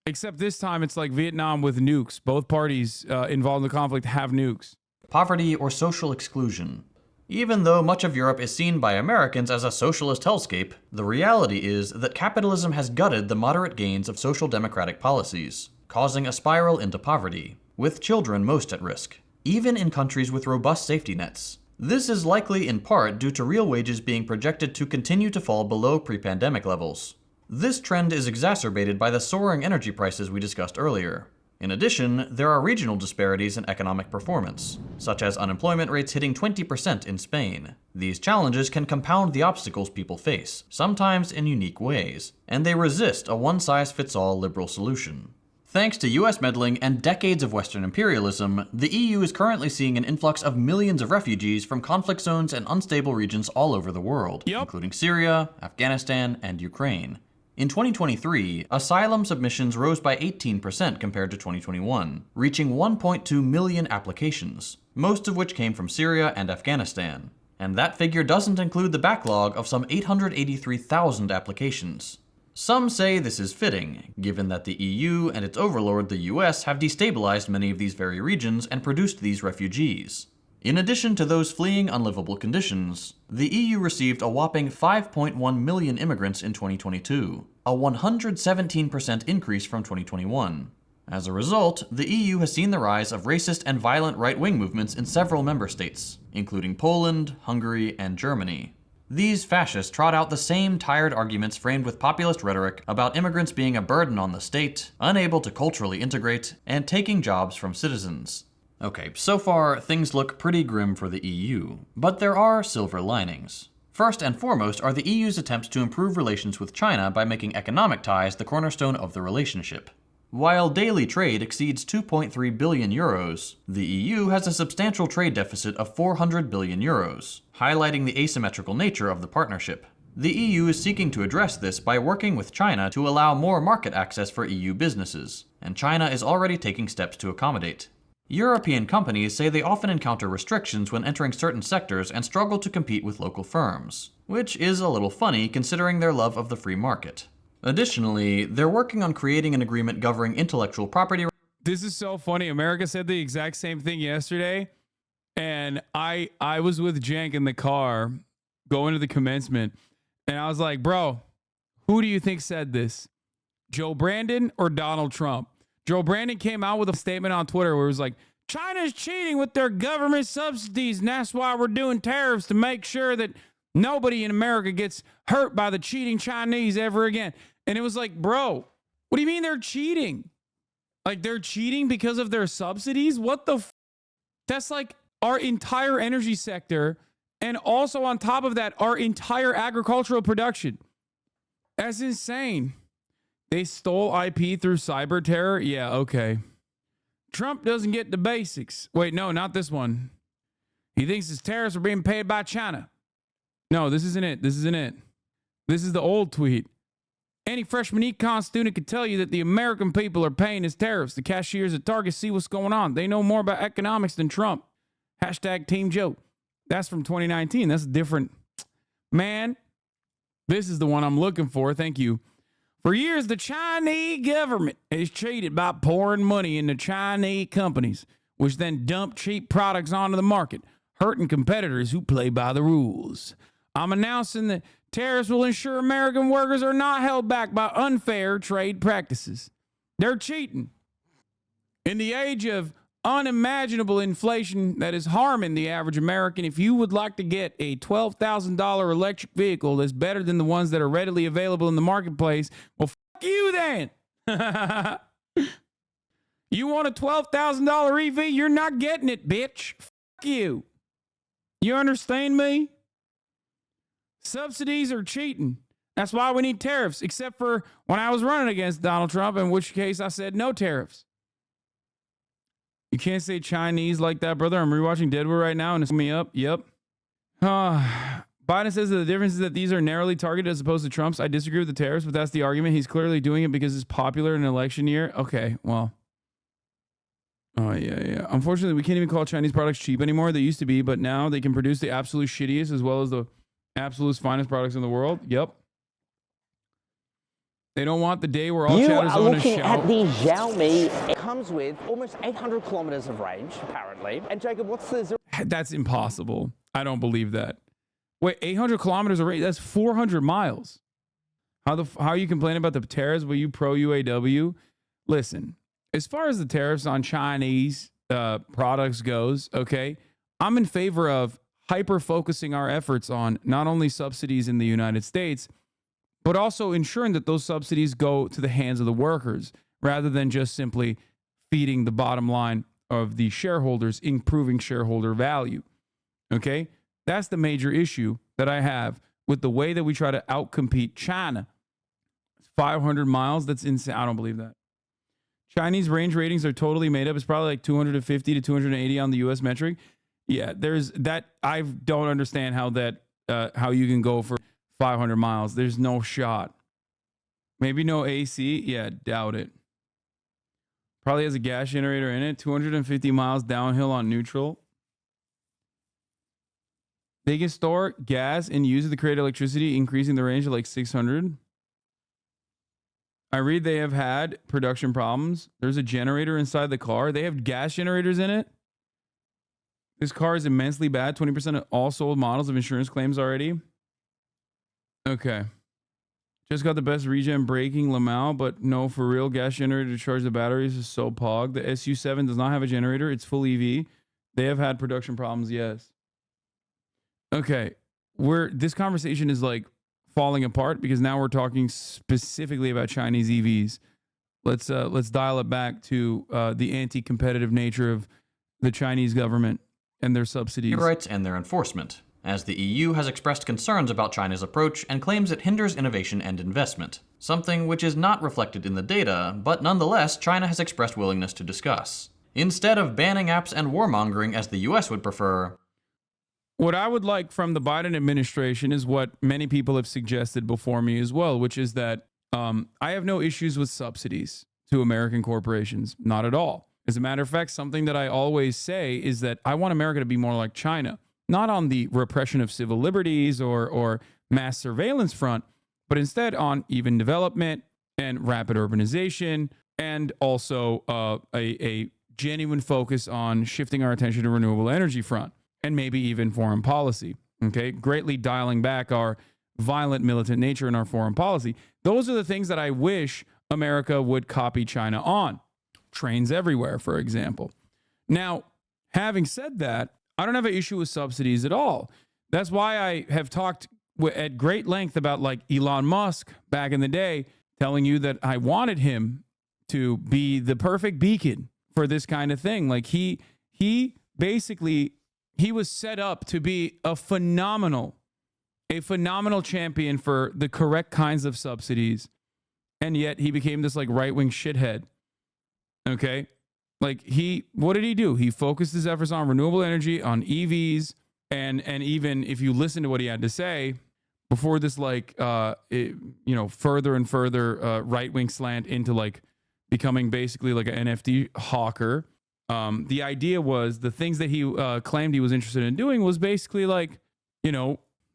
Except this time it's like Vietnam with nukes. Both parties involved in the conflict have nukes. Poverty or social exclusion. Even though much of Europe is seen by Americans as a socialist hellscape, the reality is that capitalism has gutted the moderate gains of social democratic policies, causing a spiral into poverty, with children most at risk, even in countries with robust safety nets. This is likely in part due to real wages being projected to continue to fall below pre-pandemic levels. This trend is exacerbated by the soaring energy prices we discussed earlier. In addition, there are regional disparities in economic performance, such as unemployment rates hitting 20% in Spain. These challenges can compound the obstacles people face, sometimes in unique ways, and they resist a one-size-fits-all liberal solution. Thanks to US meddling and decades of Western imperialism, the EU is currently seeing an influx of millions of refugees from conflict zones and unstable regions all over the world, including Syria, Afghanistan, and Ukraine. In 2023, asylum submissions rose by 18% compared to 2021, reaching 1.2 million applications, most of which came from Syria and Afghanistan. And that figure doesn't include the backlog of some 883,000 applications. Some say this is fitting, given that the EU and its overlord the US have destabilized many of these very regions and produced these refugees. In addition to those fleeing unlivable conditions, the EU received a whopping 5.1 million immigrants in 2022, a 117% increase from 2021. As a result, the EU has seen the rise of racist and violent right-wing movements in several member states, including Poland, Hungary, and Germany. These fascists trot out the same tired arguments framed with populist rhetoric about immigrants being a burden on the state, unable to culturally integrate, and taking jobs from citizens. Okay, so far, things look pretty grim for the EU, but there are silver linings. First and foremost are the EU's attempts to improve relations with China by making economic ties the cornerstone of the relationship. While daily trade exceeds 2.3 billion euros, the EU has a substantial trade deficit of 400 billion euros, highlighting the asymmetrical nature of the partnership. The EU is seeking to address this by working with China to allow more market access for EU businesses, and China is already taking steps to accommodate. European companies say they often encounter restrictions when entering certain sectors and struggle to compete with local firms, which is a little funny considering their love of the free market. Additionally, they're working on creating an agreement governing intellectual property. This is so funny. America said the exact same thing yesterday, and I was with Jank in the car going to the commencement, and I was like, bro, who do you think said this? Joe Brandon or Donald Trump? Joe Brandon came out with a statement on Twitter where it was like, China's cheating with their government subsidies, and that's why we're doing tariffs to make sure that nobody in America gets hurt by the cheating Chinese ever again. And it was like, bro, what do you mean they're cheating? Like they're cheating because of their subsidies? What the That's like our entire energy sector, and also on top of that, our entire agricultural production. That's insane. They stole IP through cyber terror? Yeah, okay. Trump doesn't get the basics. Wait, no, not this one. He thinks his tariffs are being paid by China. No, this isn't it. This isn't it. This is the old tweet. Any freshman econ student could tell you that the American people are paying his tariffs. The cashiers at Target see what's going on. They know more about economics than Trump. Hashtag Team Joe. That's from 2019. That's different. Man, this is the one I'm looking for. Thank you. For years, the Chinese government has cheated by pouring money into Chinese companies, which then dump cheap products onto the market, hurting competitors who play by the rules. I'm announcing that tariffs will ensure American workers are not held back by unfair trade practices. They're cheating. In the age of unimaginable inflation that is harming the average American. If you would like to get a $12,000 electric vehicle that's better than the ones that are readily available in the marketplace, well, fuck you then. You want a $12,000 EV? You're not getting it, bitch. Fuck you. You understand me? Subsidies are cheating. That's why we need tariffs, except for when I was running against Donald Trump, in which case I said no tariffs. You can't say Chinese like that, brother. I'm rewatching Deadwood right now and it's me up. Yep. Biden says that the difference is that these are narrowly targeted as opposed to Trump's. I disagree with the tariffs, but that's the argument. He's clearly doing it because it's popular in an election year. Okay, well. Oh, yeah. Unfortunately, we can't even call Chinese products cheap anymore. They used to be, but now they can produce the absolute shittiest as well as the absolute finest products in the world. Yep. They don't want the day where all chatters on a shout. You are looking at the Xiaomi. It comes with almost 800 kilometers of range, apparently. And Jacob, what's the... That's impossible. I don't believe that. Wait, 800 kilometers of range? That's 400 miles. How are you complaining about the tariffs? Were you pro UAW? Listen, as far as the tariffs on Chinese products goes, okay, I'm in favor of hyper-focusing our efforts on not only subsidies in the United States, but also ensuring that those subsidies go to the hands of the workers rather than just simply feeding the bottom line of the shareholders, improving shareholder value. Okay? That's the major issue that I have with the way that we try to outcompete China. 500 miles, that's insane. I don't believe that. Chinese range ratings are totally made up. It's probably like 250 to 280 on the US metric. Yeah, there's that. I don't understand how you can go for 500 miles. There's no shot. Maybe no AC. Yeah, doubt it. Probably has a gas generator in it. 250 miles downhill on neutral. They can store gas and use it to create electricity, increasing the range to like 600. I read they have had production problems. There's a generator inside the car. They have gas generators in it. This car is immensely bad. 20% of all sold models of insurance claims already. Okay. Just got the best regen braking Lamau, but no, for real, gas generator to charge the batteries is so pog. The SU7 does not have a generator. It's full EV. They have had production problems, yes. Okay. This conversation is like falling apart because now we're talking specifically about Chinese EVs. Let's dial it back to the anti-competitive nature of the Chinese government and their subsidies. Rights and their enforcement, as the EU has expressed concerns about China's approach and claims it hinders innovation and investment, something which is not reflected in the data, but nonetheless China has expressed willingness to discuss. Instead of banning apps and warmongering as the US would prefer, what I would like from the Biden administration is what many people have suggested before me as well, which is that I have no issues with subsidies to American corporations, not at all. As a matter of fact, something that I always say is that I want America to be more like China, not on the repression of civil liberties or mass surveillance front, but instead on even development and rapid urbanization, and also a genuine focus on shifting our attention to renewable energy front, and maybe even foreign policy, okay? Greatly dialing back our violent militant nature in our foreign policy. Those are the things that I wish America would copy China on. Trains everywhere, for example. Now, having said that, I don't have an issue with subsidies at all. That's why I have talked at great length about like Elon Musk back in the day, telling you that I wanted him to be the perfect beacon for this kind of thing. Like he basically, he was set up to be a phenomenal champion for the correct kinds of subsidies. And yet he became this like right-wing shithead. Okay. Like what did he do? He focused his efforts on renewable energy, on EVs. And even if you listen to what he had to say before this, like, further and further right-wing slant into like becoming basically like an NFT hawker. The idea was the things that he claimed he was interested in doing was basically like,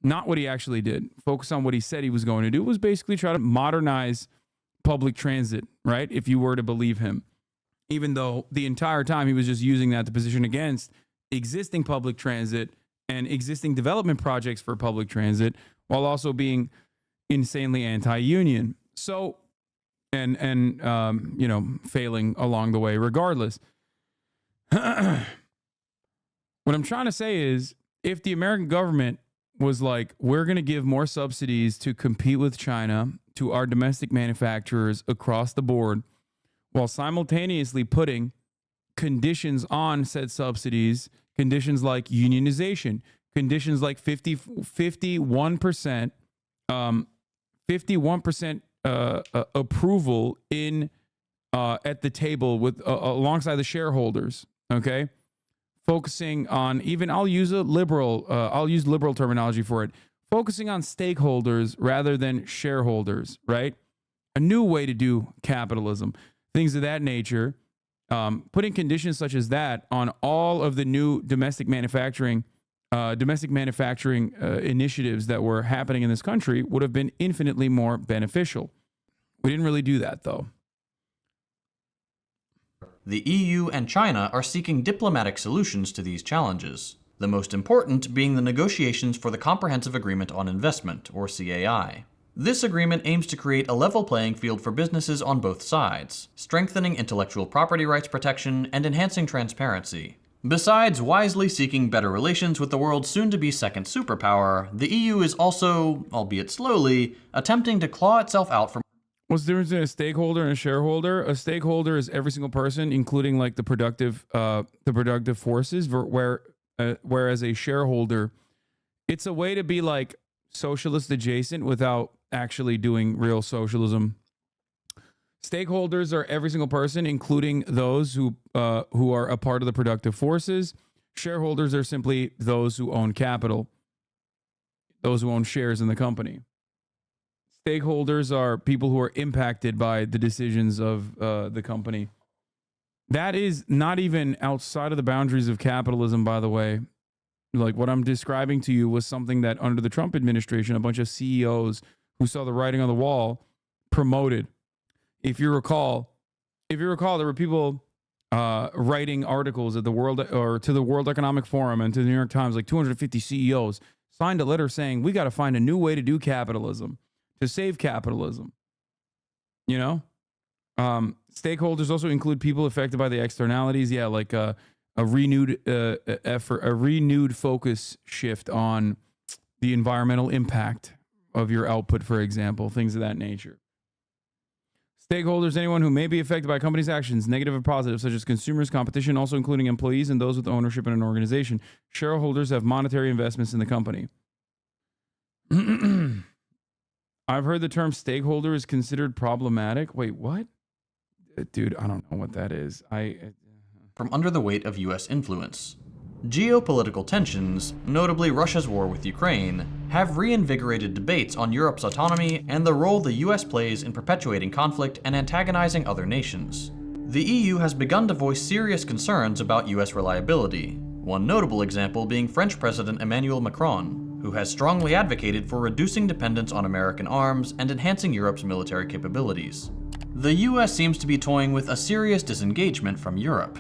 not what he actually did. Focus on what he said he was going to do was basically try to modernize public transit, right? If you were to believe him, even though the entire time he was just using that to position against existing public transit and existing development projects for public transit, while also being insanely anti-union. So, and failing along the way regardless. What I'm trying to say is, if the American government was like, we're going to give more subsidies to compete with China to our domestic manufacturers across the board, while simultaneously putting conditions on said subsidies, conditions like unionization, conditions like 51%, 51% approval in at the table with alongside the shareholders. Okay, focusing on, even I'll use liberal terminology for it. Focusing on stakeholders rather than shareholders. Right, a new way to do capitalism. Things of that nature. Putting conditions such as that on all of the new domestic manufacturing initiatives that were happening in this country would have been infinitely more beneficial. We didn't really do that, though. The EU and China are seeking diplomatic solutions to these challenges, the most important being the negotiations for the Comprehensive Agreement on Investment, or CAI. This agreement aims to create a level playing field for businesses on both sides, strengthening intellectual property rights protection and enhancing transparency. Besides wisely seeking better relations with the world's soon-to-be second superpower, the EU is also, albeit slowly, attempting to claw itself out from... What's the difference between a stakeholder and a shareholder? A stakeholder is every single person, including like the productive forces, whereas a shareholder, it's a way to be like socialist adjacent without actually doing real socialism. Stakeholders are every single person, including those who are a part of the productive forces. Shareholders are simply those who own capital, those who own shares in the company. Stakeholders are people who are impacted by the decisions of the company. That is not even outside of the boundaries of capitalism, by the way. Like, what I'm describing to you was something that under the Trump administration, a bunch of CEOs who saw the writing on the wall promoted. If you recall, there were people writing articles at the World Economic Forum and to the New York Times, like 250 CEOs signed a letter saying, we got to find a new way to do capitalism, to save capitalism. You know, stakeholders also include people affected by the externalities. Yeah, like a renewed effort, a renewed focus shift on the environmental impact of your output, for example, things of that nature. Stakeholders, anyone who may be affected by a company's actions, negative or positive, such as consumers, competition, also including employees and those with ownership in an organization. Shareholders have monetary investments in the company. I've heard the term stakeholder is considered problematic. Wait, what? Dude, I don't know what that is. From under the weight of U.S. influence. Geopolitical tensions, notably Russia's war with Ukraine, have reinvigorated debates on Europe's autonomy and the role the US plays in perpetuating conflict and antagonizing other nations. The EU has begun to voice serious concerns about US reliability, one notable example being French President Emmanuel Macron, who has strongly advocated for reducing dependence on American arms and enhancing Europe's military capabilities. The US seems to be toying with a serious disengagement from Europe.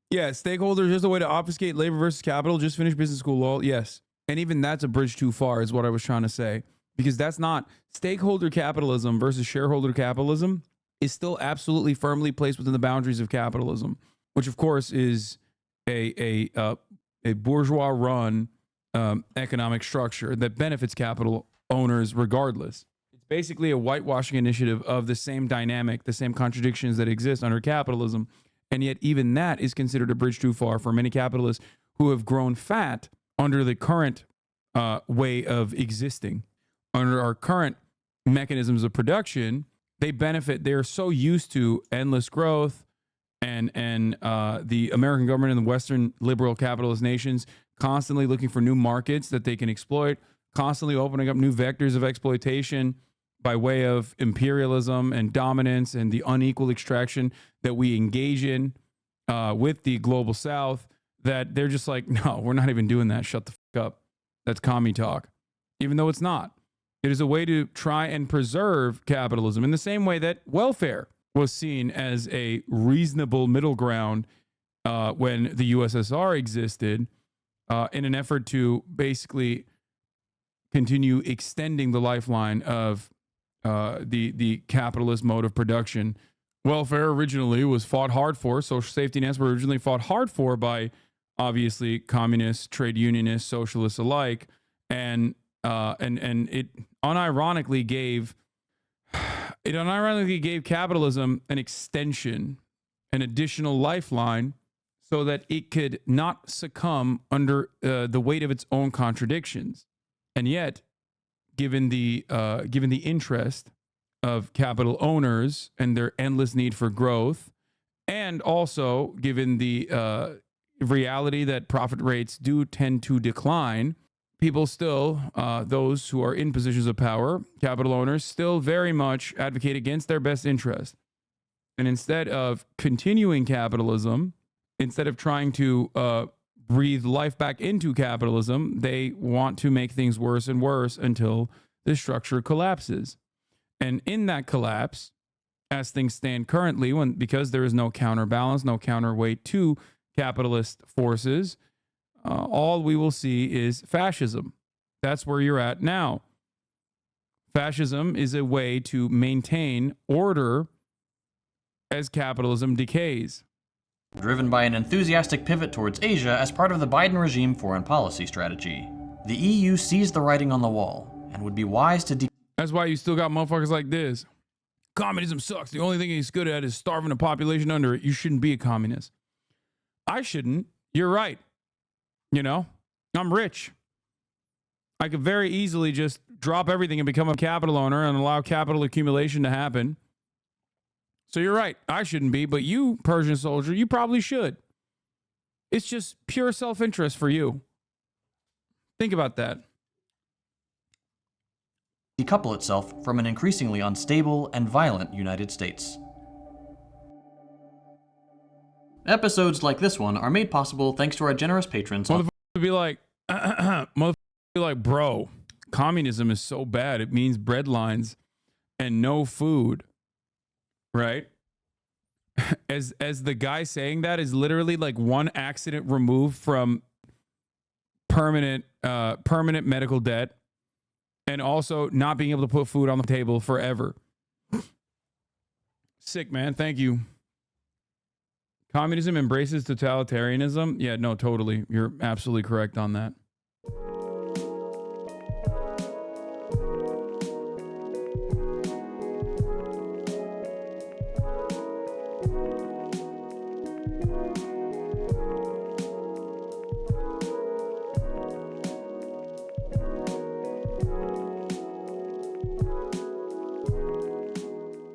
Yeah, stakeholders is a way to obfuscate labor versus capital. Just finished business school, lol. Yes. And even that's a bridge too far is what I was trying to say. Because that's not stakeholder capitalism versus shareholder capitalism is still absolutely firmly placed within the boundaries of capitalism, which of course is a bourgeois run economic structure that benefits capital owners regardless. It's basically a whitewashing initiative of the same dynamic, the same contradictions that exist under capitalism. And yet even that is considered a bridge too far for many capitalists who have grown fat under the current way of existing. Under our current mechanisms of production, they benefit. They are so used to endless growth and the American government and the Western liberal capitalist nations constantly looking for new markets that they can exploit, constantly opening up new vectors of exploitation by way of imperialism and dominance and the unequal extraction that we engage in with the global South, that they're just like, no, we're not even doing that. Shut the fuck up. That's commie talk. Even though it's not. It is a way to try and preserve capitalism in the same way that welfare was seen as a reasonable middle ground when the USSR existed in an effort to basically continue extending the lifeline of the capitalist mode of production welfare originally was fought hard for. Social safety nets were originally fought hard for by obviously communists, trade unionists, socialists alike, and it unironically gave capitalism an extension, an additional lifeline, so that it could not succumb under the weight of its own contradictions. And yet, given the interest of capital owners and their endless need for growth, and also given the reality that profit rates do tend to decline, people still, those who are in positions of power, capital owners, still very much advocate against their best interest. And instead of continuing capitalism, instead of trying to breathe life back into capitalism, they want to make things worse and worse until the structure collapses. And in that collapse, as things stand currently, because there is no counterbalance, no counterweight to capitalist forces, all we will see is fascism. That's where you're at now. Fascism is a way to maintain order as capitalism decays. Driven by an enthusiastic pivot towards Asia as part of the Biden regime foreign policy strategy, the EU sees the writing on the wall and would be wise to That's why you still got motherfuckers like this. Communism sucks. The only thing he's good at is starving the population under it. You shouldn't be a communist. I shouldn't. You're right. You know, I'm rich. I could very easily just drop everything and become a capital owner and allow capital accumulation to happen. So you're right. I shouldn't be, but you, Persian soldier, you probably should. It's just pure self-interest for you. Think about that. decouple itself from an increasingly unstable and violent United States. Episodes like this one are made possible thanks to our generous patrons. Motherfucker would be like, bro, communism is so bad. It means bread lines and no food, right? As the guy saying that is literally like one accident removed from permanent medical debt, and also not being able to put food on the table forever. Sick, man. Thank you. Communism embraces totalitarianism. Yeah, no, totally. You're absolutely correct on that.